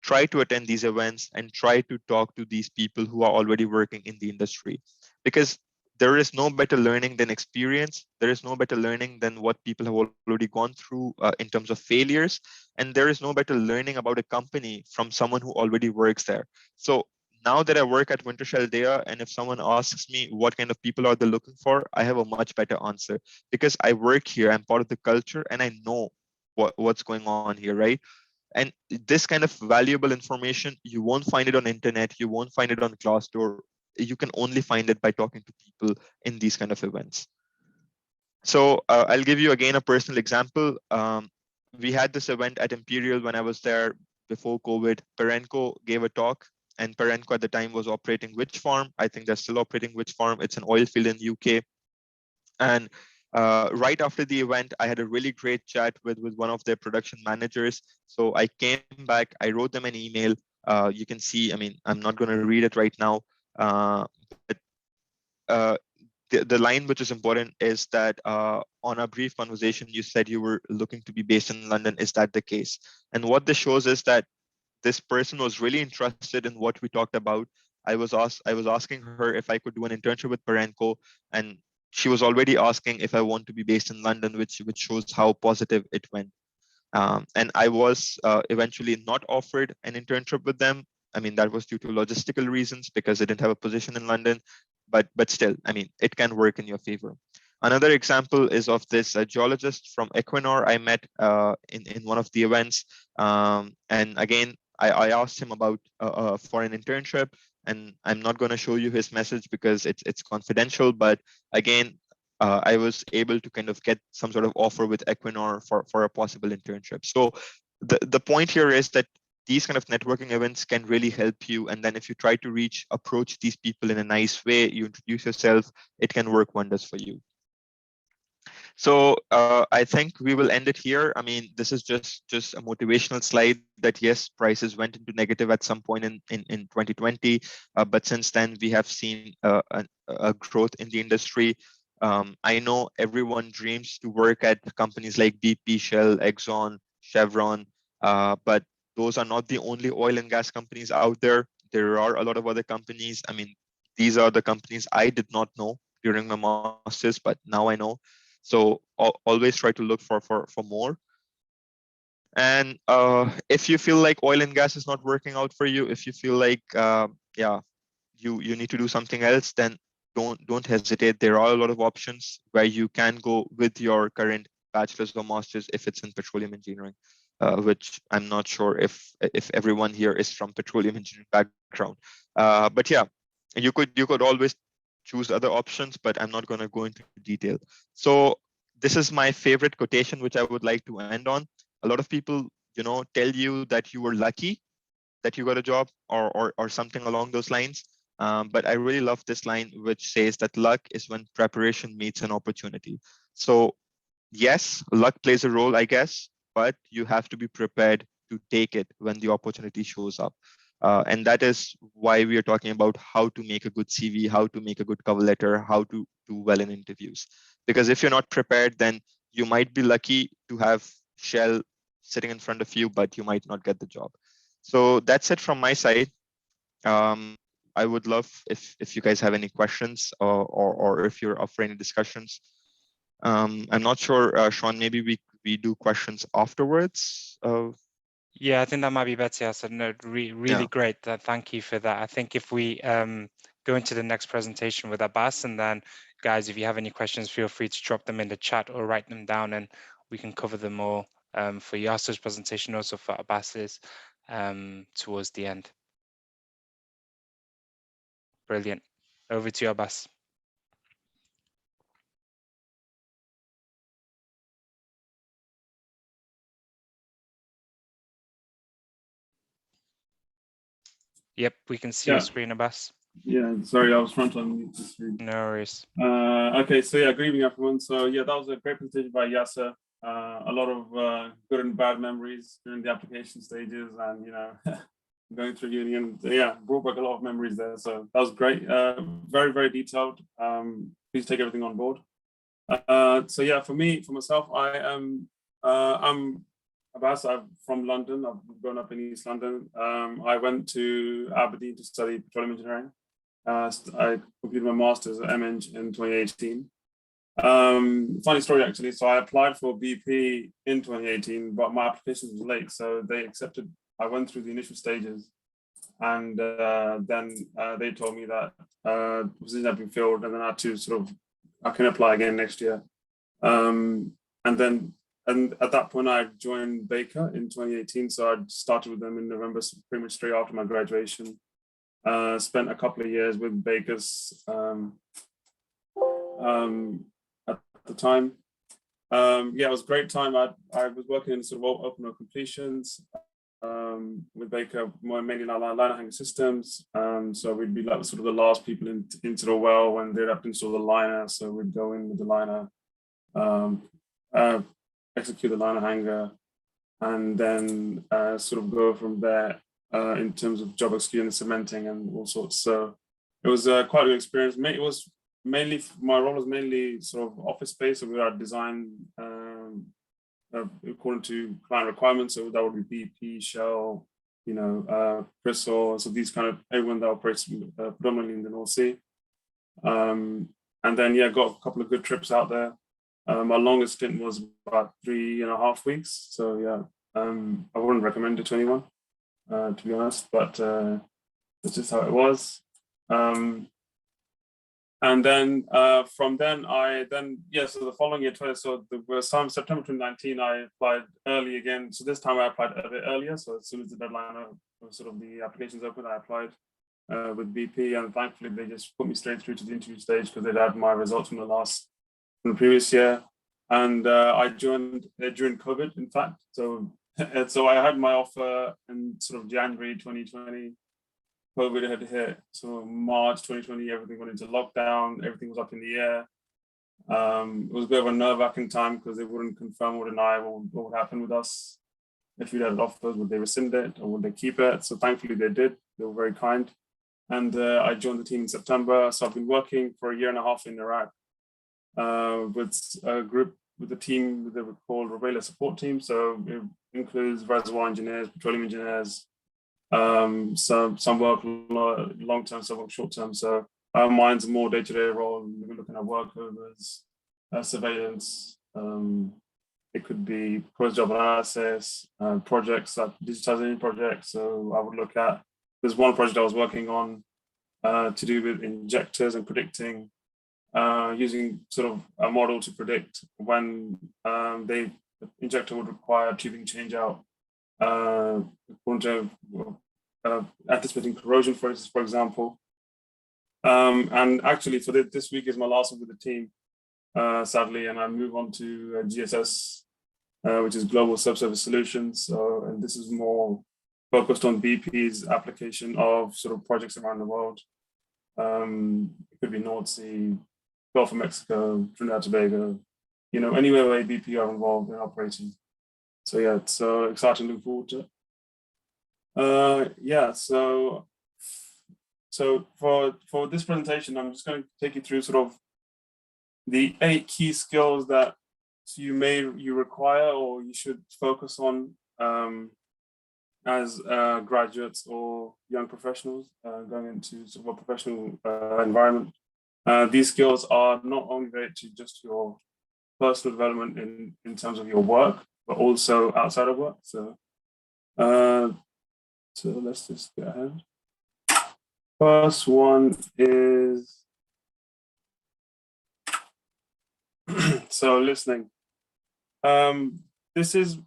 Try to attend these events and try to talk to these people who are already working in the industry, because there is no better learning than experience. There is no better learning than what people have already gone through in terms of failures. And there is no better learning about a company from someone who already works there. So now that I work at Wintershall DEA, and if someone asks me what kind of people are they looking for, I have a much better answer, because I work here, I'm part of the culture, and I know what's going on here, right? And this kind of valuable information, you won't find it on internet, you won't find it on Glassdoor. You can only find it by talking to people in these kind of events. So I'll give you again a personal example. We had this event at Imperial when I was there before COVID. Perenco gave a talk, and Perenco at the time was operating Witch Farm. I think they're still operating Witch Farm. It's an oil field in UK. And right after the event, I had a really great chat with one of their production managers. So I came back, I wrote them an email. You can see, I mean, I'm not going to read it right now. But the line which is important is that on a brief conversation, you said you were looking to be based in London. Is that the case? And what this shows is that this person was really interested in what we talked about. I was asking her if I could do an internship with Perenco, and she was already asking if I want to be based in London, which shows how positive it went. And I was eventually not offered an internship with them. I mean, that was due to logistical reasons because they didn't have a position in London. But still, I mean, it can work in your favor. Another example is of this geologist from Equinor I met in one of the events. And again, I asked him about for an internship, and I'm not going to show you his message because it's confidential. But again, I was able to kind of get some sort of offer with Equinor for a possible internship. So the point here is that these kind of networking events can really help you. And then if you try to approach these people in a nice way, you introduce yourself, it can work wonders for you. So I think we will end it here. I mean, this is just a motivational slide that yes, prices went into negative at some point in 2020, but since then we have seen a growth in the industry. I know everyone dreams to work at companies like BP, Shell, Exxon, Chevron, but those are not the only oil and gas companies out there. There are a lot of other companies. I mean, these are the companies I did not know during my master's, but now I know. So always try to look for more. And if you feel like oil and gas is not working out for you, if you feel like yeah, you need to do something else, then don't hesitate. There are a lot of options where you can go with your current bachelor's or master's if it's in petroleum engineering, which I'm not sure if everyone here is from petroleum engineering background. But yeah, you could always choose other options, but I'm not going to go into detail. So this is my favorite quotation, which I would like to end on. A lot of people, tell you that you were lucky that you got a job or something along those lines. But I really love this line, which says that luck is when preparation meets an opportunity. So yes, luck plays a role, I guess, but you have to be prepared to take it when the opportunity shows up. And that is why we are talking about how to make a good CV, how to make a good cover letter, how to do well in interviews. Because if you're not prepared, then you might be lucky to have Shell sitting in front of you, but you might not get the job. So that's it from my side. I would love if you guys have any questions or if you're up for any discussions. I'm not sure, Sean, maybe we do questions afterwards. Yeah, I think that might be better. Yeah, so no, really Yeah. great. Thank you for that. I think if we go into the next presentation with Abbas, and then guys, if you have any questions, feel free to drop them in the chat or write them down, and we can cover them all for Yasir's presentation, also for Abbas's towards the end. Brilliant. Over to you, Abbas. Yep, we can see your screen, Abbas. Yeah, sorry, I was trying to unmute the screen. No worries. Okay, so yeah, good evening, everyone. So yeah, that was a great presentation by Yasir. A lot of good and bad memories during the application stages, and going through uni, and yeah, brought back a lot of memories there. So that was great. Very, very detailed. Please take everything on board. So yeah, for myself, I'm Abbas. I'm from London. I've grown up in East London. I went to Aberdeen to study petroleum engineering. I completed my master's at MEng in 2018. Funny story actually. So I applied for BP in 2018, but my application was late, so they accepted. I went through the initial stages, and then they told me that the position had been filled, and then I had to I can apply again next year. And at that point, I joined Baker in 2018. So I started with them in November, so pretty much straight after my graduation. Spent a couple of years with Baker's at the time. Yeah, it was a great time. I was working in sort of open completions with Baker, mainly in our liner hanger systems. So we'd be like sort of the last people into the well when they'd have to install the liner. So we'd go in with the liner, execute the liner hanger, and then sort of go from there in terms of job execution, cementing, and all sorts. So it was quite a good experience. It was mainly, my role was mainly sort of office space. So we had design according to client requirements. So that would be BP, Shell, Chrysaor. So these kind of everyone that operates predominantly in the North Sea. And then yeah, got a couple of good trips out there. My longest stint was about 3.5 weeks. So yeah, I wouldn't recommend it to anyone, to be honest, but it's just how it was. And then from then, so the following year, so September 2019, I applied early again. So this time I applied a bit earlier. So as soon as the deadline of sort of the applications opened, I applied with BP, and thankfully they just put me straight through to the interview stage because they'd had my results from the previous year. And I joined during COVID, in fact. So I had my offer in sort of January 2020. COVID had hit, so March 2020, everything went into lockdown, everything was up in the air. It was a bit of a nerve-wracking time because they wouldn't confirm or deny what would happen with us. If we had offers, would they rescind it or would they keep it? So thankfully they did, they were very kind. And I joined the team in September. So I've been working for 1.5 years in Iraq with a group, with a team that we call Revealer Support Team. So it includes reservoir engineers, petroleum engineers, some work long-term, some work short-term. So mine's a more day-to-day role. We're looking at workovers, surveillance. It could be post-job analysis, projects like digitization projects. So I would look at, there's one project I was working on to do with injectors and predicting, using sort of a model to predict when the injector would require tubing change out. Anticipating corrosion, for example. And actually, for this week is my last one with the team, sadly, and I move on to GSS, which is Global Subsurface Solutions. So, and this is more focused on BP's application of sort of projects around the world. It could be North Sea, Gulf of Mexico, Trinidad Tobago, anywhere where BP are involved in operating. So yeah, it's exciting, looking forward to it. So for this presentation, I'm just going to take you through sort of the 8 key skills that you require or you should focus on as graduates or young professionals going into sort of a professional environment. These skills are not only related to just your personal development in terms of your work, but also outside of work. So let's just go ahead. First one is so listening. This is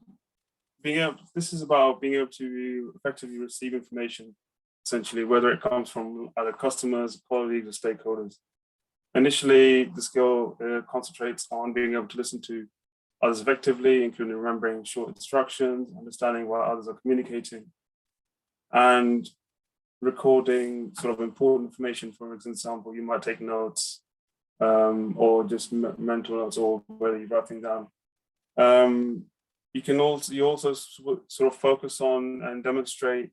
about being able to effectively receive information, essentially, whether it comes from either customers, colleagues, or stakeholders. Initially, the skill concentrates on being able to listen to others effectively, including remembering short instructions, understanding what others are communicating, and recording sort of important information. For example, you might take notes or just mental notes, or whether you write things down. You also sort of focus on and demonstrate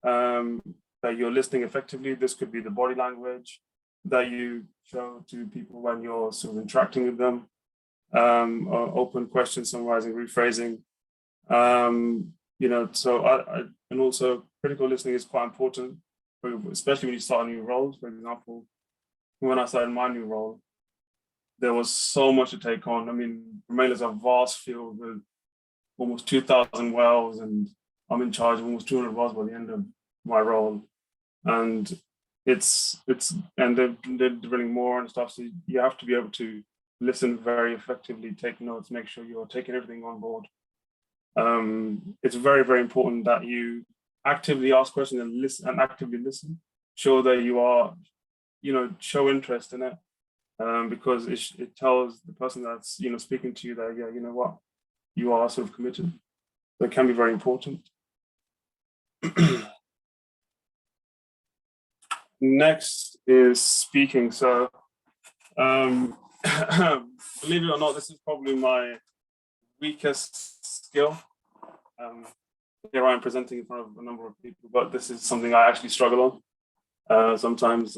that you're listening effectively. This could be the body language that you show to people when you're sort of interacting with them, or open questions, summarizing, rephrasing. And also critical listening is quite important, especially when you start a new role. For example, when I started my new role, there was so much to take on. I mean, Romania is a vast field with almost 2,000 wells, and I'm in charge of almost 200 wells by the end of my role. And they're drilling more and stuff. So you have to be able to listen very effectively, take notes, make sure you're taking everything on board. It's very, very important that you actively ask questions and listen, and actively listen. Show that you are, show interest in it, because it tells the person that's speaking to you that you are sort of committed. So it can be very important. Next is speaking. So, believe it or not, this is probably my weakest skill. Here I am presenting in front of a number of people, but this is something I actually struggle on. Sometimes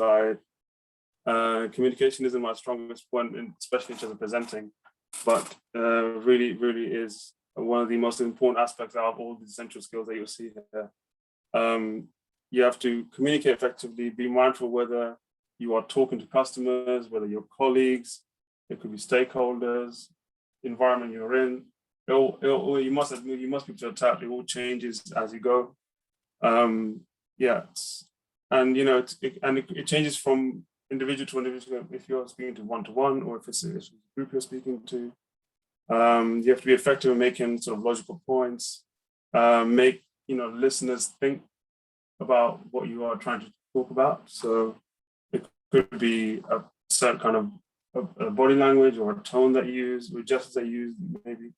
communication isn't my strongest point, especially in terms of presenting, but really, really is one of the most important aspects out of all the essential skills that you'll see here. You have to communicate effectively, be mindful whether you are talking to customers, whether you're colleagues, it could be stakeholders, environment you're in. You must be able to adapt. It all changes as you go. It changes from individual to individual, if you're speaking to one-to-one, or if it's a group you're speaking to. You have to be effective in making sort of logical points, make listeners think about what you are trying to talk about. So it could be a certain kind of a body language or a tone that you use, or gestures that you use, maybe.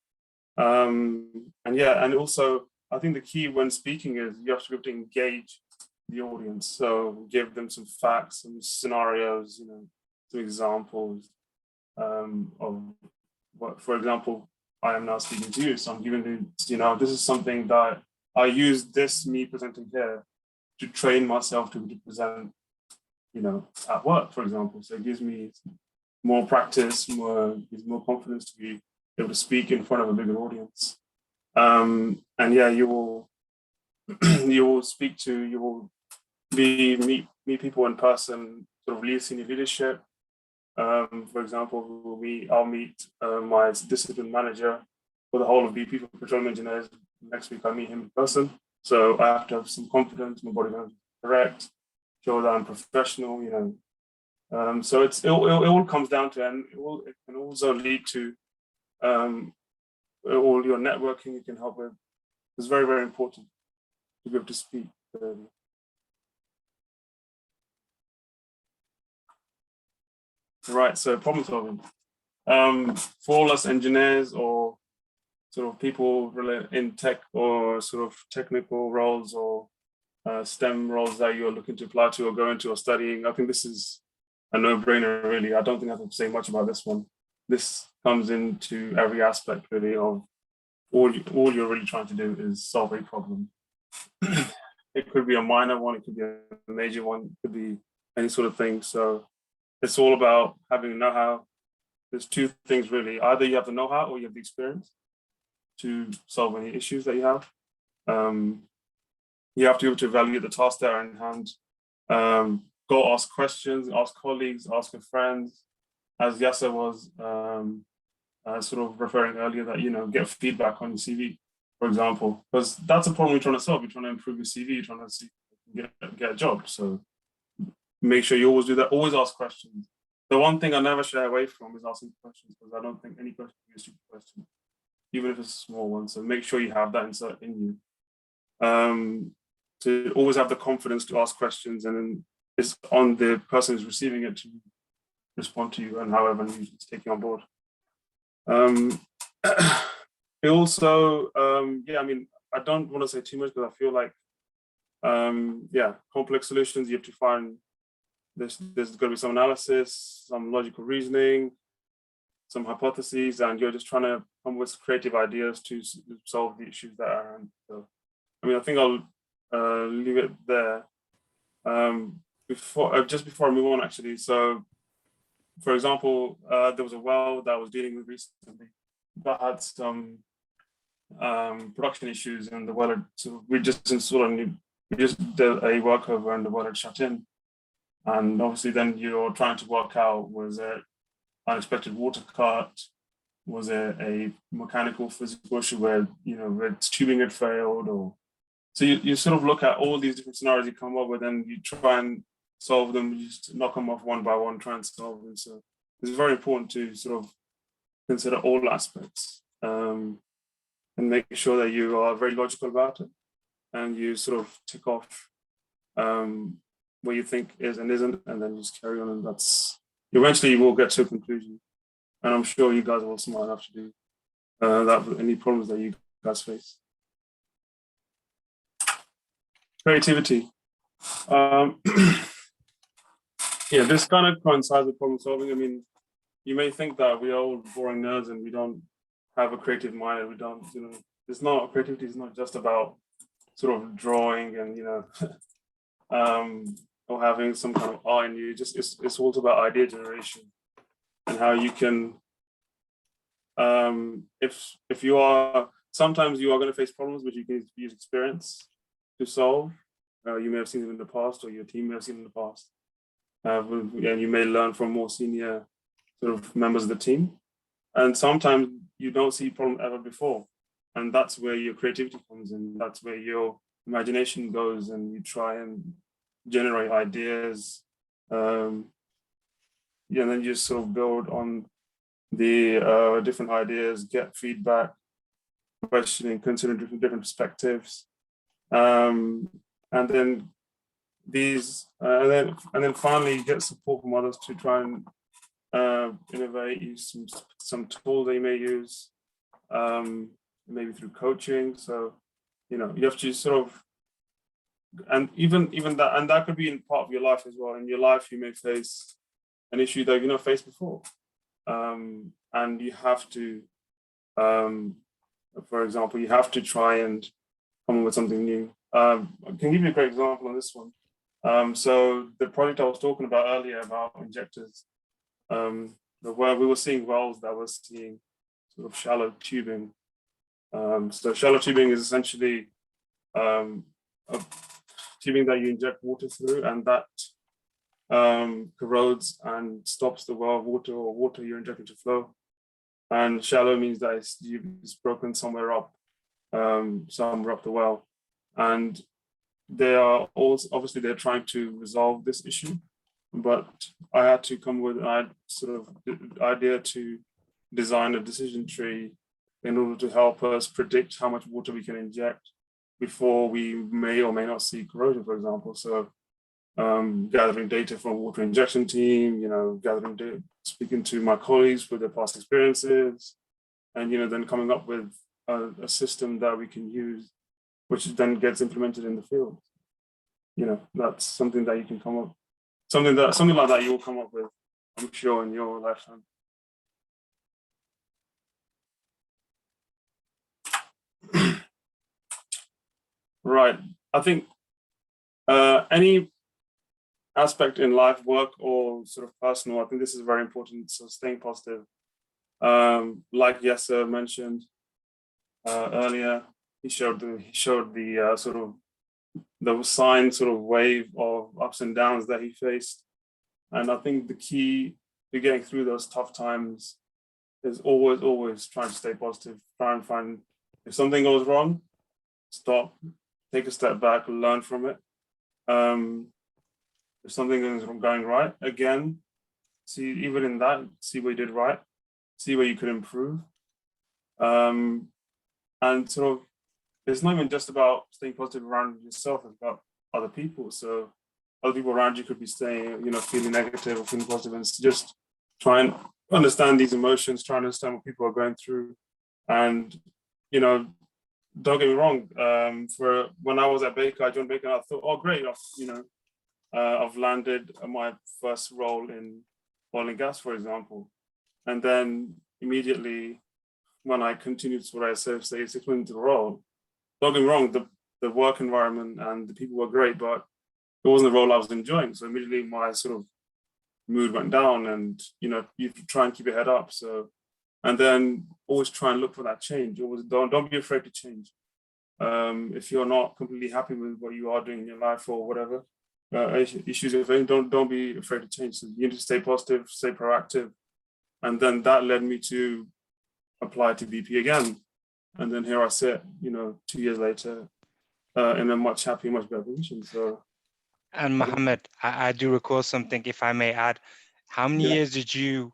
And also I think the key when speaking is you have to be able to engage the audience. So give them some facts, some scenarios, some examples of what, for example, I am now speaking to you. So I'm giving you, this is something that I use me presenting here to train myself to present, at work, for example. So it gives me more practice, gives more confidence to be able to speak in front of a bigger audience. And yeah, you will meet people in person, sort of senior leadership. For example, I'll meet my discipline manager for the whole of BP for petroleum engineers. Next week I meet him in person. So I have to have some confidence, my body language is correct, show that I'm professional, So it all comes down to, and it can also lead to all your networking you can help with. It's very, very important to be able to speak. Right, so problem solving. For all us engineers or sort of people in tech or sort of technical roles or STEM roles that you're looking to apply to or go into or studying, I think this is a no-brainer, really. I don't think I have to say much about this one. This comes into every aspect, really, of all you're really trying to do is solve a problem. It could be a minor one, it could be a major one, it could be any sort of thing. So it's all about having know-how. There's two things, really. Either you have the know-how or you have the experience to solve any issues that you have. You have to be able to evaluate the tasks that are in hand. Go ask questions, ask colleagues, ask your friends. As Yasir was sort of referring earlier, that, get feedback on your CV, for example, because that's a problem you're trying to solve. You're trying to improve your CV, you're trying to get a job. So make sure you always do that. Always ask questions. The one thing I never shy away from is asking questions, because I don't think any question is a stupid question, even if it's a small one. So make sure you have that insert in you. To always have the confidence to ask questions, and then it's on the person who's receiving it to respond to you and however it's taking on board. It also, I don't want to say too much, because I feel like, complex solutions, you have to find there's going to be some analysis, some logical reasoning, some hypotheses, and you're just trying to come with creative ideas to solve the issues that are. So, I think I'll leave it there. Before I move on, actually. So, for example, there was a well that I was dealing with recently that had some production issues, and the well, so we just installed we just did a workover, and the well had shut in. And obviously then you're trying to work out, was it unexpected water cut? Was it a mechanical physical issue where, its tubing had failed? Or so you sort of look at all these different scenarios you come up with, and you try and solve them, you just knock them off one by one, try and solve them. So it's very important to sort of consider all aspects and make sure that you are very logical about it, and you sort of tick off what you think is and isn't, and then just carry on. And that's eventually you will get to a conclusion. And I'm sure you guys are all smart enough to do that with any problems that you guys face. Creativity. This kind of coincides with problem solving. You may think that we are all boring nerds and we don't have a creative mind, and we don't, it's not, creativity is not just about sort of drawing and, or having some kind of art in you. It's also about idea generation, and how you can, if you are, sometimes you are going to face problems which you can use experience to solve. You may have seen them in the past, or your team may have seen in the past. And you may learn from more senior sort of members of the team. And sometimes you don't see problem ever before. And that's where your creativity comes in. That's where your imagination goes, and you try and generate ideas. and then you just sort of build on the different ideas, get feedback, questioning, considering different perspectives, and then and then finally you get support from others to try and innovate, use some tools they may use, maybe through coaching. So, you know, you have to sort of, and even that, and that could be in part of your life as well. In your life, you may face an issue that you've not faced before, and you have to, for example, you have to try and come up with something new. I can give you a great example on this one. So the project I was talking about earlier about injectors, where we were seeing wells that were seeing sort of shallow tubing. So shallow tubing is essentially a tubing that you inject water through, and that corrodes and stops the well water or water you're injecting to flow. And shallow means that it's broken somewhere up the well. And they are also, obviously they're trying to resolve this issue, but I had to come with sort of the idea to design a decision tree in order to help us predict how much water we can inject before we may or may not see corrosion, for example. So gathering data from water injection team, you know, gathering data, speaking to my colleagues with their past experiences, and, you know, then coming up with a system that we can use, which then gets implemented in the field. You know, that's something that you can come up, something like that you will come up with, I'm sure, in your lifetime. Right. I think any aspect in life, work or sort of personal, I think this is very important. So staying positive. Like Yasir mentioned earlier, he showed the sort of the sine sort of wave of ups and downs that he faced. And I think the key to getting through those tough times is always trying to stay positive, try and find, if something goes wrong, stop, take a step back, learn from it. If something is going right, again, see, even in that, see what you did right, see where you could improve. And sort of, it's not even just about staying positive around yourself, it's about other people. So other people around you could be staying, you know, feeling negative or feeling positive, and just try and understand these emotions, try and understand what people are going through. And, you know, don't get me wrong, for when I was at Baker, I joined Baker, and I thought, oh, great, you know, I've landed my first role in oil and gas, for example. And then immediately, when I continued to what I said, say 6 months into the role, don't get me wrong, the work environment and the people were great, but it wasn't the role I was enjoying. So immediately my sort of mood went down, and, you know, you try and keep your head up. So, and then always try and look for that change. Always don't be afraid to change. If you're not completely happy with what you are doing in your life or whatever, issues you're facing, don't be afraid to change. So you need to stay positive, stay proactive. And then that led me to apply to BP again. And then here I sit, you know, 2 years later, in a much happier, much better position. So. And Mohammed, I do recall something, if I may add. How many years did you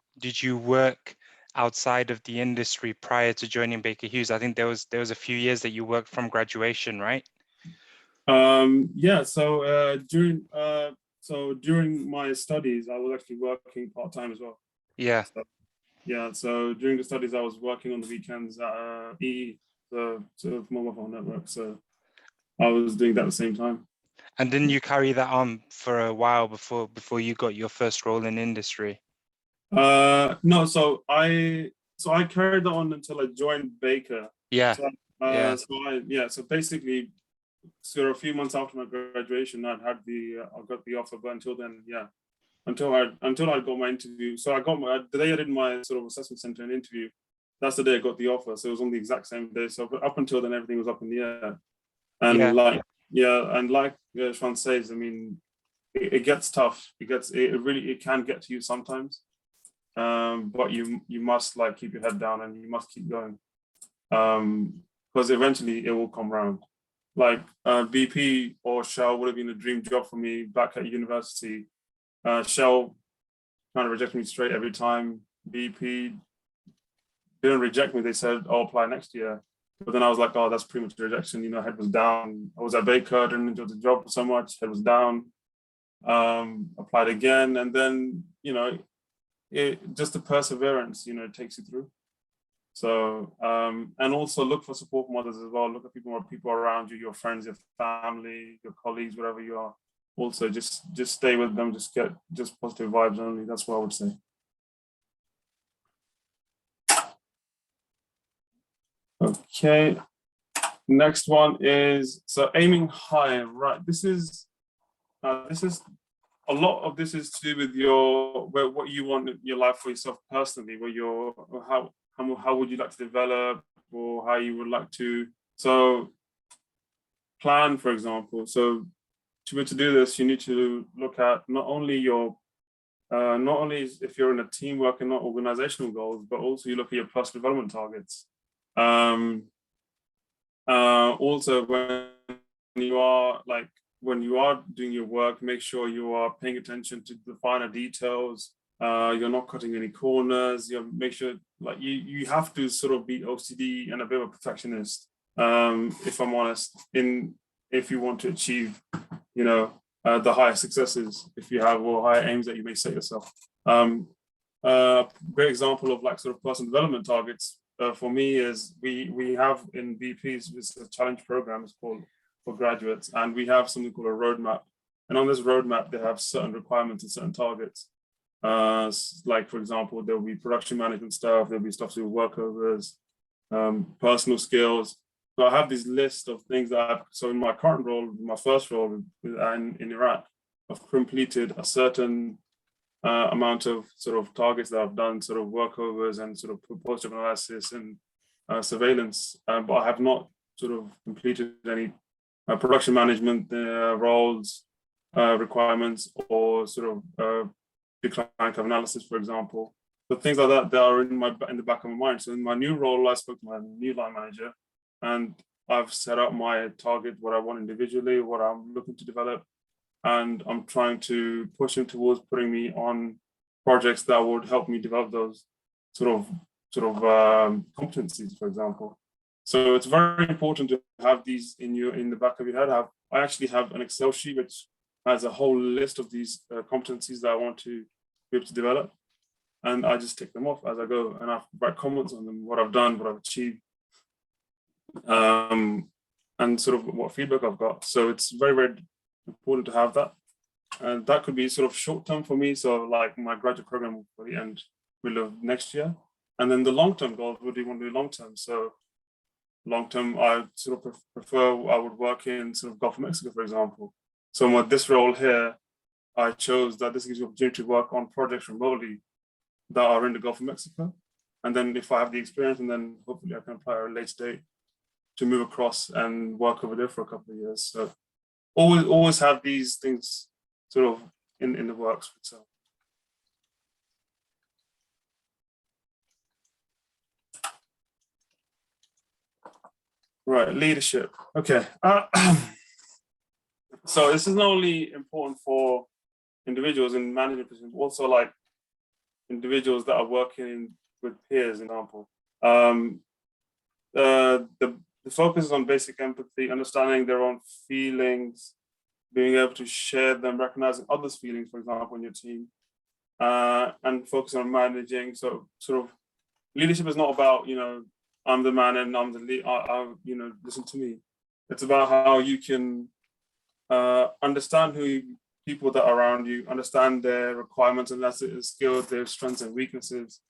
work outside of the industry prior to joining Baker Hughes? I think there was a few years that you worked from graduation, right? Yeah. So during my studies, I was actually working part-time as well. Yeah. So, yeah. So during the studies, I was working on the weekends at EE, the sort of mobile phone network. So I was doing that at the same time. And didn't you carry that on for a while before you got your first role in industry? No. So I carried that on until I joined Baker. Yeah. So basically, so a few months after my graduation, I got the offer. But until then, yeah, until I got my interview. So I got the day I did my sort of assessment center and interview. That's the day I got the offer. So it was on the exact same day. So up until then, everything was up in the air. And like Sean says, I mean, it gets tough. It can get to you sometimes. But you must like keep your head down and you must keep going. Because eventually it will come around. Like BP or Shell would have been a dream job for me back at university. Shell kind of rejected me straight every time. BP didn't reject me. They said, I'll apply next year. But then I was like, oh, that's pretty much rejection. You know, head was down. I was at Baker, didn't enjoy the job so much. Head was down. Applied again. And then, you know, just the perseverance, you know, it takes you through. So, and also look for support from others as well. Look at people around you, your friends, your family, your colleagues, whatever you are. Also, just stay with them. Just get positive vibes only. That's what I would say. Okay. Next one is, so aiming high, right? This is a lot of this is to do with what you want in your life for yourself personally, how would you like to develop, or how you would like to, so plan, for example. So to be able to do this, you need to look at not only if you're in a teamwork and not organizational goals, but also you look at your personal development targets. Also, when you are doing your work, make sure you are paying attention to the finer details. You're not cutting any corners. You make sure, like, you have to sort of be OCD and a bit of a perfectionist, if I'm honest, if you want to achieve, you know, the higher successes, if you have, or higher aims that you may set yourself. Great example of like sort of personal development targets for me is we have in BPs, it's a challenge program, it's called, for graduates, and we have something called a roadmap. And on this roadmap, they have certain requirements and certain targets. Like, for example, there'll be production management stuff, there'll be stuff to do with workovers, personal skills. So I have this list of things that so in my current role, my first role in Iraq, I've completed a certain amount of sort of targets that I've done, sort of workovers and sort of post-job analysis and surveillance, but I have not sort of completed any production management roles, requirements, or sort of decline curve analysis, for example. So things like that, they are in the back of my mind. So in my new role, I spoke to my new line manager, and I've set up my target, what I want individually, what I'm looking to develop, and I'm trying to push him towards putting me on projects that would help me develop those sort of competencies, for example. So it's very important to have these in the back of your head. I actually have an Excel sheet which has a whole list of these competencies that I want to be able to develop, and I just tick them off as I go, and I write comments on them, what I've done, what I've achieved, and sort of what feedback I've got. So it's very, very important to have that, and that could be sort of short term for me. So like my graduate program will be end middle of next year, and then the long term goals, what do you want to do long term? So long term, I sort of prefer, I would work in sort of Gulf of Mexico, for example. So with this role here, I chose that this gives you the opportunity to work on projects remotely that are in the Gulf of Mexico. And then if I have the experience, and then hopefully I can apply at a later date to move across and work over there for a couple of years. So always have these things sort of in the works. So. Right, leadership. Okay. So this is not only important for individuals in management positions, also like individuals that are working with peers, for example. The focus is on basic empathy, understanding their own feelings, being able to share them, recognizing others' feelings, for example, in your team, and focus on managing. So sort of leadership is not about, you know, I'm the man and I'm the lead, you know, listen to me. It's about how you can understand people that are around you, understand their requirements and that's skills, their strengths and weaknesses,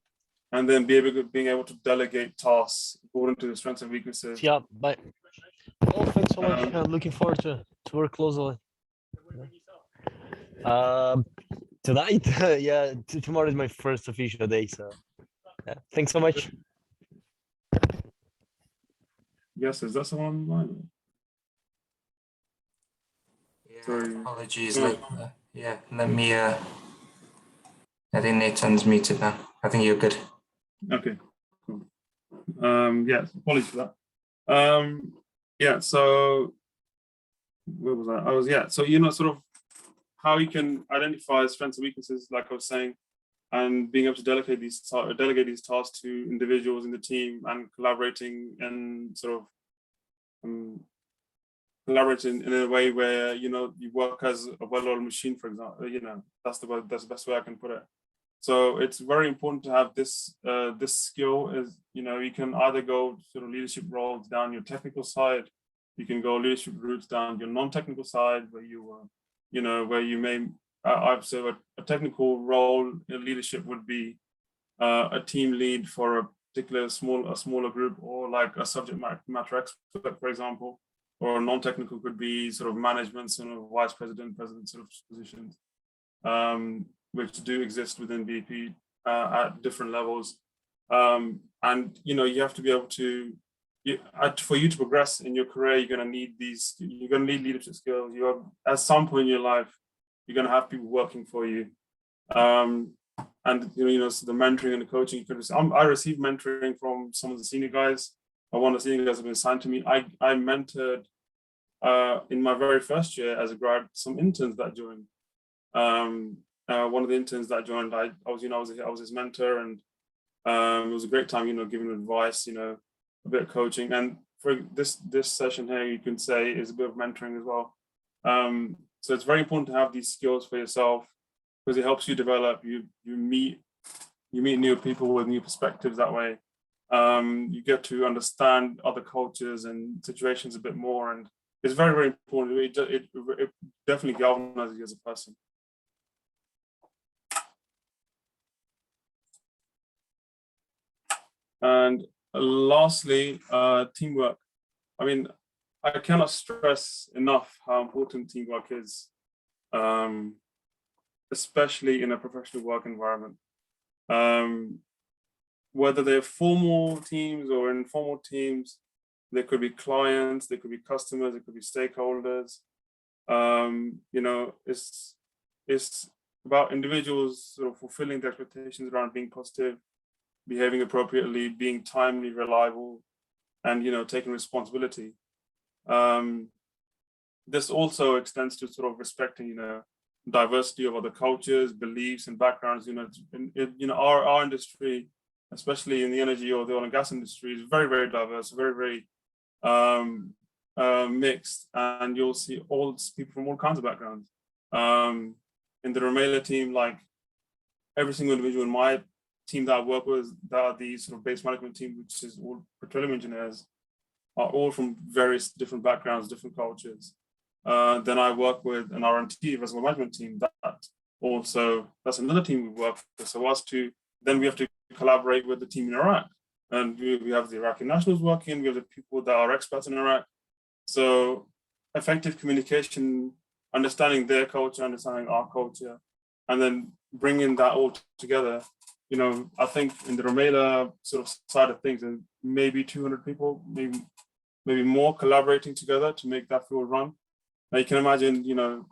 and then being able to delegate tasks according to the strengths and weaknesses. Yeah, but well, thanks so much. I'm looking forward to work closely. Tonight, yeah, tomorrow is my first official day, so yeah, thanks so much. Yes, is that someone online? Yeah, Sorry. apologies. Let me. I think Nathan's muted now. I think you're good. Okay, cool. Yeah, apologies for that. Yeah, so where was I? So you know, sort of how you can identify strengths and weaknesses, like I was saying, and being able to delegate these tasks to individuals in the team and collaborating and sort of collaborating in a way where, you know, you work as a well-oiled machine, for example. You know, that's the best way I can put it. So it's very important to have this this skill. Is, you know, you can either go sort of leadership roles down your technical side, you can go leadership routes down your non-technical side, where you you know, where you may I've said a technical role in leadership would be a team lead for a particular smaller group, or like a subject matter expert, for example. Or non-technical could be sort of management, sort of vice president, president sort of positions, which do exist within BP at different levels. And, you know, you have to be able to, for you to progress in your career, you're going to need these, you're going to need leadership skills. You are, at some point in your life, you're going to have people working for you. And, you know, so the mentoring and the coaching, you could I received mentoring from some of the senior guys. One of the senior guys have been assigned to me. I mentored in my very first year as a grad some interns that joined. One of the interns that joined, I was his mentor, and it was a great time, you know, giving advice, you know, a bit of coaching. And for this session here, you can say is a bit of mentoring as well. So it's very important to have these skills for yourself, because it helps you develop. You meet new people with new perspectives that way. You get to understand other cultures and situations a bit more, and it's very, very important. It definitely galvanizes you as a person. And lastly, teamwork. I mean, I cannot stress enough how important teamwork is, especially in a professional work environment. Whether they're formal teams or informal teams, there could be clients, there could be customers, there could be stakeholders. You know, it's about individuals sort of fulfilling the expectations around being positive, behaving appropriately, being timely, reliable, and, you know, taking responsibility. This also extends to sort of respecting, you know, diversity of other cultures, beliefs, and backgrounds. You know, our industry, especially in the energy or the oil and gas industry, is very, very diverse, very, very mixed, and you'll see all people from all kinds of backgrounds. In the Rumaila team, like every single individual in my team that I work with, that are the sort of base management team, which is all petroleum engineers, are all from various different backgrounds, different cultures. Then I work with an R&T, reservoir management team, that's another team we work with. So then we have to collaborate with the team in Iraq. And we have the Iraqi nationals working, we have the people that are experts in Iraq. So effective communication, understanding their culture, understanding our culture, and then bringing that all together. You know, I think in the Rumaila sort of side of things, and maybe 200 people, maybe more collaborating together to make that field run. Now you can imagine, you know,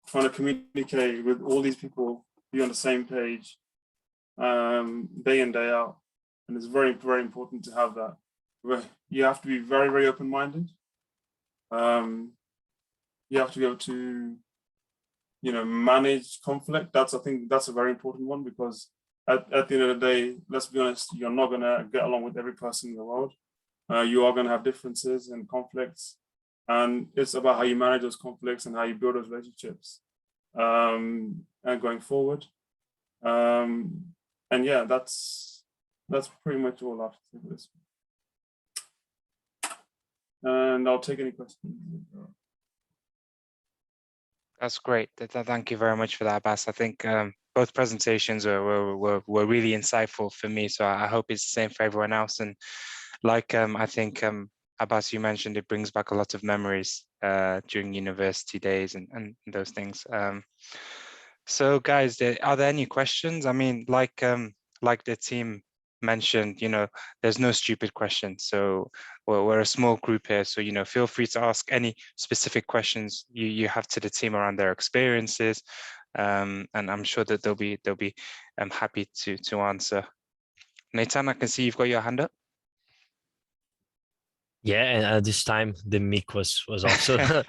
trying to communicate with all these people, be on the same page, day in, day out. And it's very, very important to have that. You have to be very, very open-minded. You have to be able to, you know, manage conflict. I think that's a very important one, because at the end of the day, let's be honest, you're not going to get along with every person in the world. You are going to have differences and conflicts, and it's about how you manage those conflicts and how you build those relationships, and going forward. And yeah, that's pretty much all I have to say for this. And I'll take any questions. That's great. Thank you very much for that, Abbas. I think both presentations were really insightful for me. So I hope it's the same for everyone else. And like I think Abbas, you mentioned, it brings back a lot of memories during university days and those things. So guys, are there any questions? I mean, like the team mentioned, you know, there's no stupid questions. So we're a small group here, so, you know, feel free to ask any specific questions you have to the team around their experiences, and I'm sure that they'll be happy to answer. Nathan, I can see you've got your hand up. Yeah, and this time the mic was off. So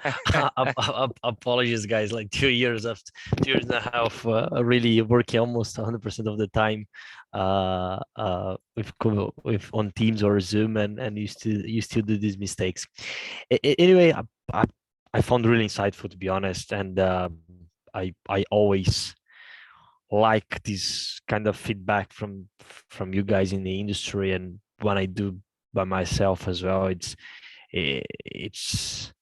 apologies, guys. Like 2 years after 2 years and a half, really working almost 100% of the time, with on Teams or Zoom, and you still do these mistakes. Anyway, I found really insightful, to be honest, and I always like this kind of feedback from you guys in the industry, and when I do by myself as well, it's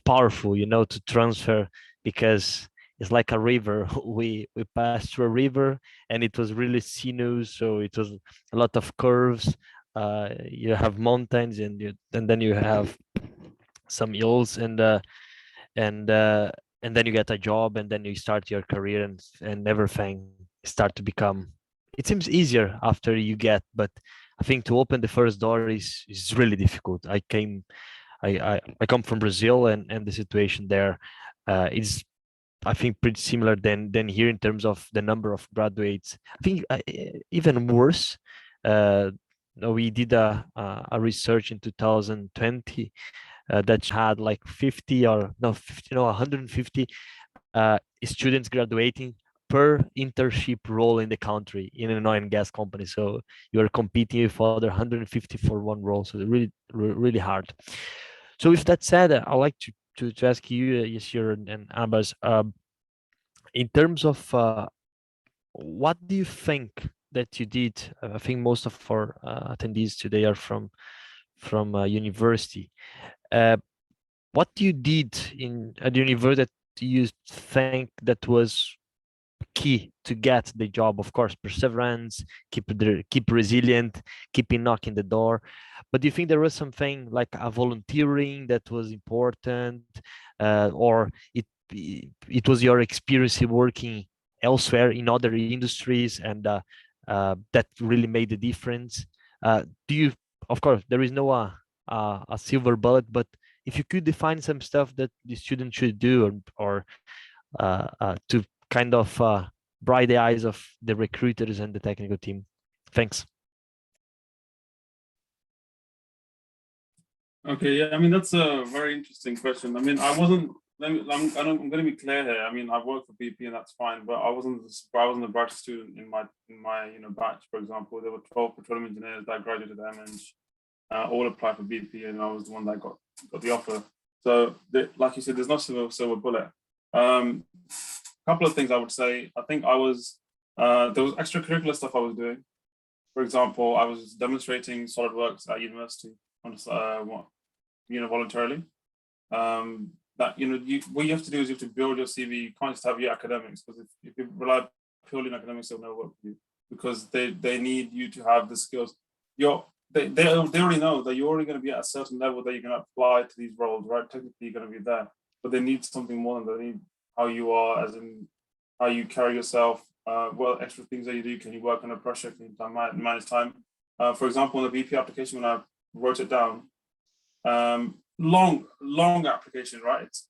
powerful, to transfer, because it's like a river. We passed through a river, and it was really sinuous, so it was a lot of curves. You have mountains, and then you have some hills, and and then you get a job, and then you start your career, and everything start to become, it seems easier after you get, but I think to open the first door is really difficult. I come from Brazil, and the situation there is, I think, pretty similar than here in terms of the number of graduates. I think even worse. We did a research in 2020 that had like 50 or no 50, no 150 students graduating per internship role in the country in an oil and gas company. So you are competing with other 150 for one role. So really hard. So with that said, I'd like to ask you, Yasir and Abbas, in terms of what do you think that you did? I think most of our attendees today are from university. What you did at university that you think that was key to get the job? Of course, perseverance, keep resilient, keeping knocking the door. But do you think there was something like a volunteering that was important, or it was your experience working elsewhere in other industries, and that really made the difference? Do you, of course, there is no a silver bullet, but if you could define some stuff that the student should do, or to kind of bright the eyes of the recruiters and the technical team. Thanks. Okay, yeah, I mean, that's a very interesting question. I mean, I wasn't, I'm going to be clear here. I mean, I've worked for BP and that's fine, but I wasn't a bright student in my batch. For example, there were 12 petroleum engineers that graduated at all applied for BP, and I was the one that got the offer. So, like you said, there's no silver bullet. Couple of things I would say. I think there was extracurricular stuff I was doing. For example, I was demonstrating SolidWorks at university on voluntarily. What you have to do is you have to build your CV. You can't just have your academics, because if you rely purely on academics, they'll never work for you, because they need you to have the skills. They already know that you're already going to be at a certain level that you can apply to these roles, right? Technically, you're going to be there, but they need something more than that. They need how you are, as in how you carry yourself, what extra things that you do. Can you work under pressure? Can you manage time? For example, in the BP application, when I wrote it down, long application, right? It's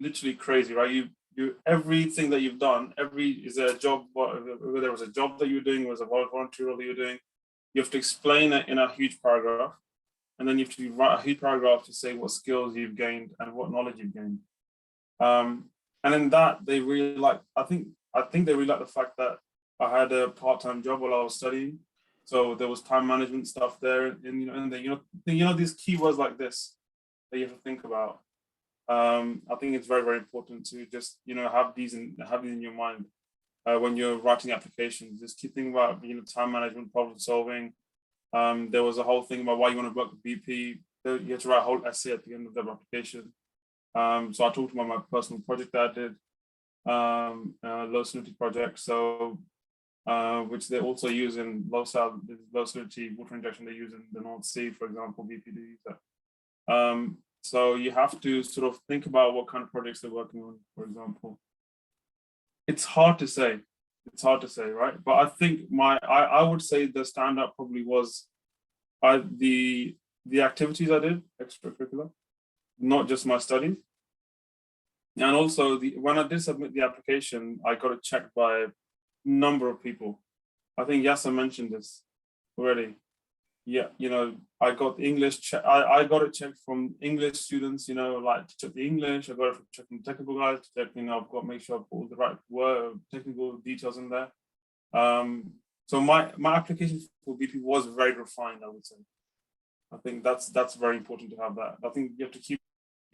literally crazy, right? You everything that you've done, is there a job, whether there was a job that you were doing, was a volunteer role that you were doing, you have to explain it in a huge paragraph, and then you have to write a huge paragraph to say what skills you've gained and what knowledge you've gained. And in that, they really like, I think they really like the fact that I had a part-time job while I was studying. So there was time management stuff there, and these keywords like this that you have to think about. I think it's very, very important to just have these in your mind when you're writing applications. Just keep thinking about time management, problem solving. There was a whole thing about why you want to work with BP. You have to write a whole essay at the end of the application. So I talked about my personal project that I did, low salinity project. So which they also use in low salinity water injection. They use in the North Sea, for example. BP do use that. So you have to sort of think about what kind of projects they're working on, for example. It's hard to say, right? But I think I would say the standout probably was the activities I did, extracurricular, not just my studies. And also, when I did submit the application, I got it checked by a number of people. I think Yasir mentioned this already. yeah, you know, I got English. I got it checked from English students. You know, like to check the English. I got it from checking technical guys to check. You know, I've got to make sure I put all the right word technical details in there. So my application for BP was very refined, I would say. I think that's very important to have that. I think you have to keep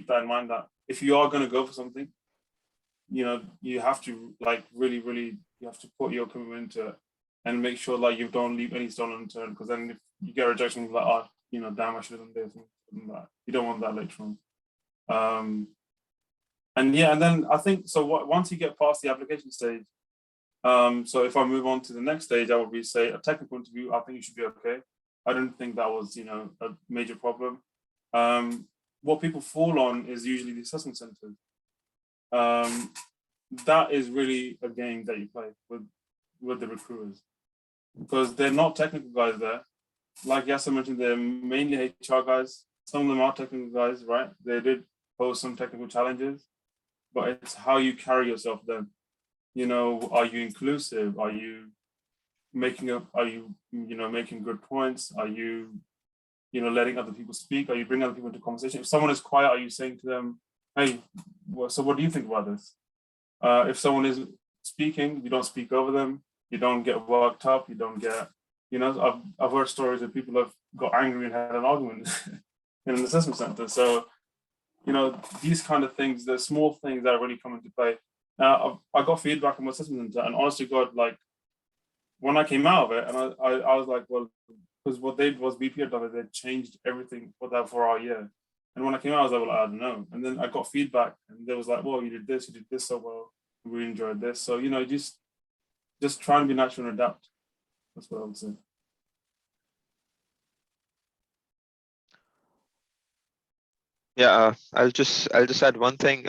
that in mind, that if you are going to go for something, you know, you have to like really, you have to put your commitment into it and make sure like you don't leave any stone unturned, because then if you get rejection, you're like, oh, you know, damn, I should have done this and that. You don't want that later on. And yeah, and then I think, so once you get past the application stage, so if I move on to the next stage, I would say a technical interview, I think you should be okay. I don't think that was, you know, a major problem. What people fall on is usually the assessment centers. That is really a game that you play with the recruiters, because they're not technical guys there. Like Yasir mentioned, they're mainly HR guys. Some of them are technical guys, right? They did pose some technical challenges, but it's how you carry yourself then. You know, are you inclusive? Are you making making good points? Are you, you know, letting other people speak? Are you bringing other people into conversation? If someone is quiet, are you saying to them, hey, so what do you think about this? If someone is speaking, you don't speak over them. You don't get worked up. You don't get, you know, I've heard stories of people have got angry and had an argument in an assessment center. So, you know, these kind of things, the small things that really come into play. Now, I got feedback from my assessment center, and honestly, God, like when I came out of it, and I was like, well, because what they did was BP had done it, they changed everything for our year. And when I came out, I was like, well, I don't know. And then I got feedback, and they was like, well, you did this so well. We really enjoyed this. So, you know, just try and be natural and adapt. That's what I would say. Yeah, I'll just add one thing.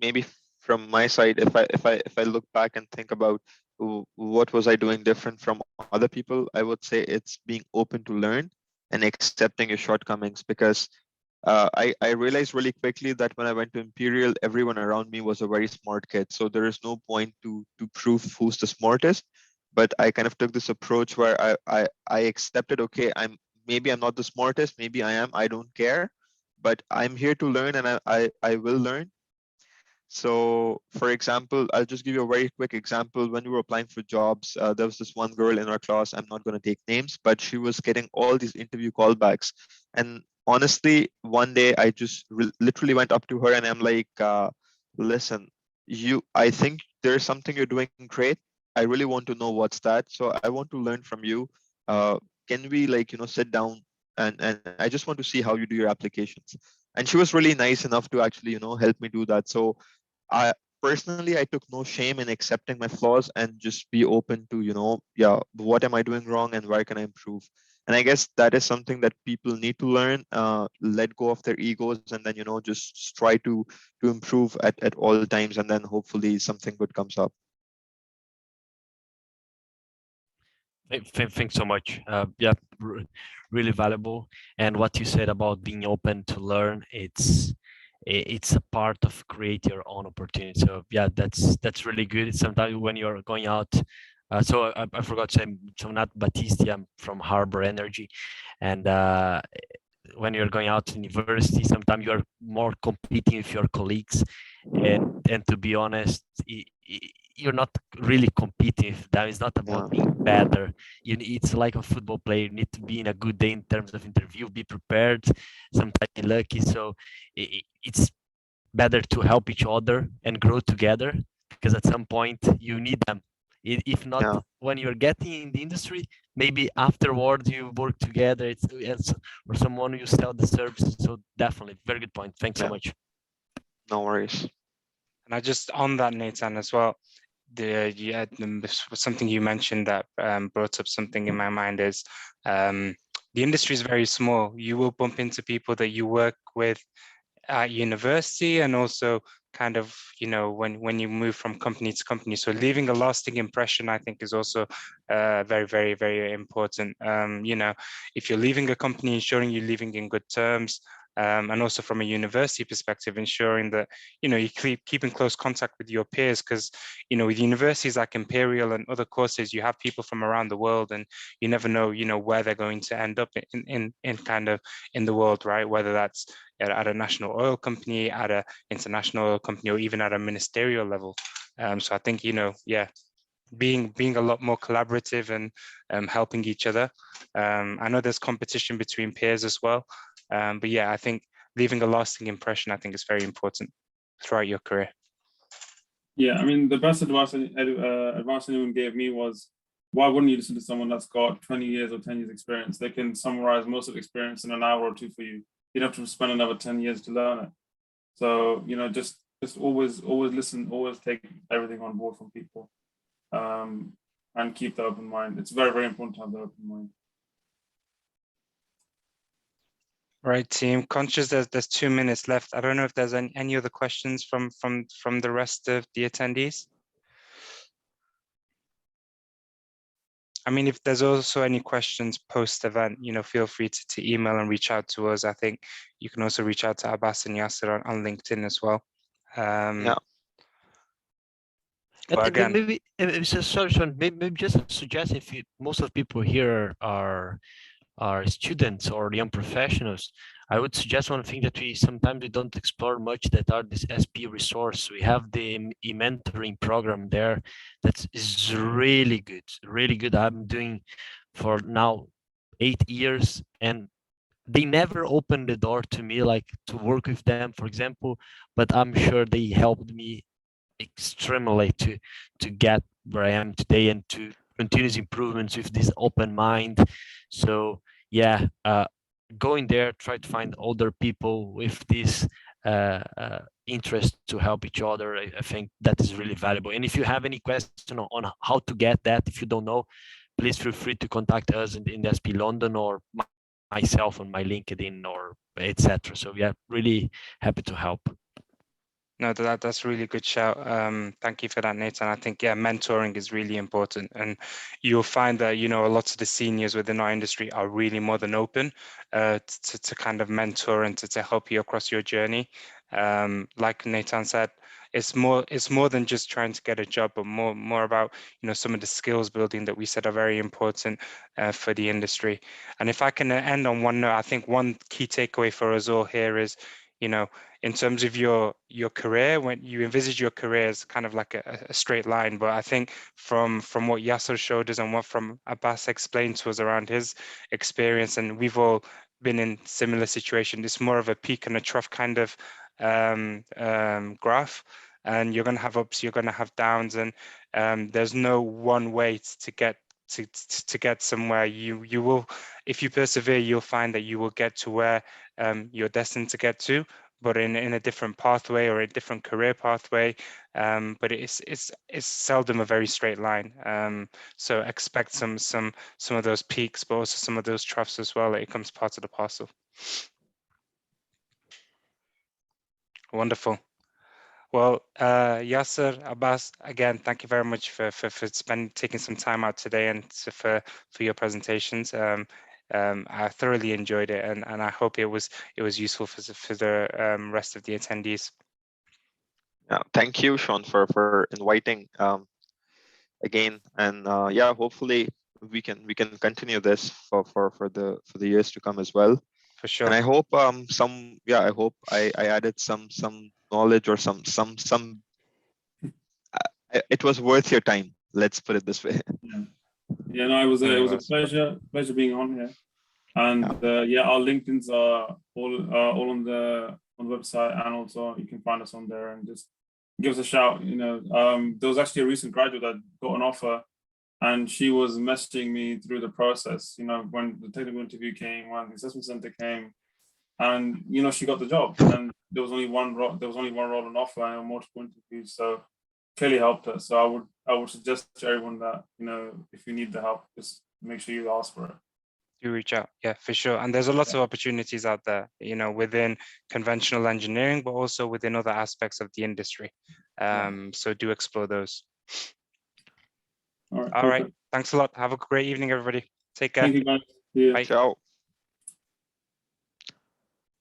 Maybe from my side, if I look back and think about what was I doing different from other people, I would say it's being open to learn and accepting your shortcomings. Because I realized really quickly that when I went to Imperial, everyone around me was a very smart kid. So there is no point to prove who's the smartest. But I kind of took this approach where I accepted, okay, maybe I'm not the smartest, maybe I am, I don't care, but I'm here to learn, and I will learn. So for example, I'll just give you a very quick example. When we were applying for jobs, there was this one girl in our class, I'm not going to take names, but she was getting all these interview callbacks. And honestly, one day I just literally went up to her and I'm like, listen, I think there's something you're doing great. I really want to know what's that. So I want to learn from you. Can we, like, you know, sit down and I just want to see how you do your applications. And she was really nice enough to actually, you know, help me do that. So I personally, I took no shame in accepting my flaws and just be open to, you know, yeah, what am I doing wrong and where can I improve? And I guess that is something that people need to learn, let go of their egos, and then, you know, just try to improve at all times, and then hopefully something good comes up. Thanks so much. Yeah, really valuable. And what you said about being open to learn, it's a part of create your own opportunity. So yeah, that's really good. Sometimes when you're going out, so I forgot to say, so not Battisti, I'm from Harbor Energy, and when you're going out to university, sometimes you're more competing with your colleagues, and to be honest, you're not really competing with them. It's not about being better. It's like a football player. You need to be in a good day in terms of interview, be prepared, sometimes be lucky. So it's better to help each other and grow together, because at some point you need them. If not when you're getting in the industry, maybe afterwards you work together, or someone you sell the services. So definitely, very good point. Thanks so much. No worries. And I just, on that, Nathan, as well, something you mentioned that brought up something in my mind is the industry is very small. You will bump into people that you work with at university, and also kind of, you know, when you move from company to company. So leaving a lasting impression, I think, is also very, very, very important. You know, if you're leaving a company, ensuring you're leaving in good terms, and also from a university perspective, ensuring that, you know, you keep in close contact with your peers, because, you know, with universities like Imperial and other courses, you have people from around the world, and you never know, you know, where they're going to end up in kind of in the world, right? Whether that's at a national oil company, at an international oil company, or even at a ministerial level. So I think, you know, yeah, being a lot more collaborative and helping each other. I know there's competition between peers as well, but yeah, I think leaving a lasting impression, I think, is very important throughout your career. Yeah, I mean, the best advice anyone gave me was, why wouldn't you listen to someone that's got 20 years or 10 years experience? They can summarize most of the experience in an hour or two for you. You don't have to spend another 10 years to learn it. So, you know, just always listen, always take everything on board from people, and keep the open mind. It's very, very important to have the open mind. Right, team. Conscious there's 2 minutes left. I don't know if there's any other questions from the rest of the attendees. I mean, if there's also any questions post-event, you know, feel free to email and reach out to us. I think you can also reach out to Abbas and Yasir on LinkedIn as well. Yeah. But again, maybe sorry, Sean, maybe just a suggestion. If most of people here are students or young professionals, I would suggest one thing that we sometimes don't explore much, that are this SPE resource. We have the mentoring program there that is really good. I'm doing for now 8 years, and they never opened the door to me, like to work with them, for example, but I'm sure they helped me extremely to get where I am today and to continuous improvements with this open mind. So yeah, go in there, try to find older people with this interest to help each other. I think that is really valuable. And if you have any question on how to get that, if you don't know, please feel free to contact us in the SPE London or myself on my LinkedIn or etc. So yeah, really happy to help. No, that's a really good shout. Thank you for that, Nathan. I think, yeah, mentoring is really important, and you'll find that, you know, a lot of the seniors within our industry are really more than open to kind of mentor and to help you across your journey. Like Nathan said, it's more than just trying to get a job, but more about, you know, some of the skills building that we said are very important for the industry. And if I can end on one note, I think one key takeaway for us all here is, you know, in terms of your career, when you envisage your career as kind of like a straight line, but I think from what Yasir showed us and what from Abbas explained to us around his experience, and we've all been in similar situations, it's more of a peak and a trough kind of graph, and you're going to have ups, you're going to have downs, and there's no one way to get somewhere. You will, if you persevere, you'll find that you will get to where you're destined to get to, but in a different pathway or a different career pathway. But it's seldom a very straight line. So expect some of those peaks, but also some of those troughs as well. It comes part of the parcel. Wonderful. Well, Yasir, Abbas, again, thank you very much for taking some time out today and for your presentations. I thoroughly enjoyed it, and I hope it was useful for the rest of the attendees. Yeah, thank you, Sean, for inviting again, and yeah, hopefully we can continue this for the years to come as well. For sure. And I hope I hope I added some knowledge or some it was worth your time. Let's put it this way. Yeah, no, it was a pleasure being on here. And yeah, our LinkedIn's are all on the website, and also you can find us on there and just give us a shout. You know, there was actually a recent graduate that got an offer, and she was messaging me through the process. You know, when the technical interview came, when the assessment center came, and you know, she got the job. And there was only one role on offer, and multiple interviews. So clearly helped her. So I would suggest to everyone that, you know, if you need the help, just make sure you ask for it. Do reach out, yeah, for sure. And there's a lot of opportunities out there, you know, within conventional engineering, but also within other aspects of the industry. So do explore those. All right. Thanks a lot. Have a great evening, everybody. Take care. Thank you, guys. See you. Bye. Ciao.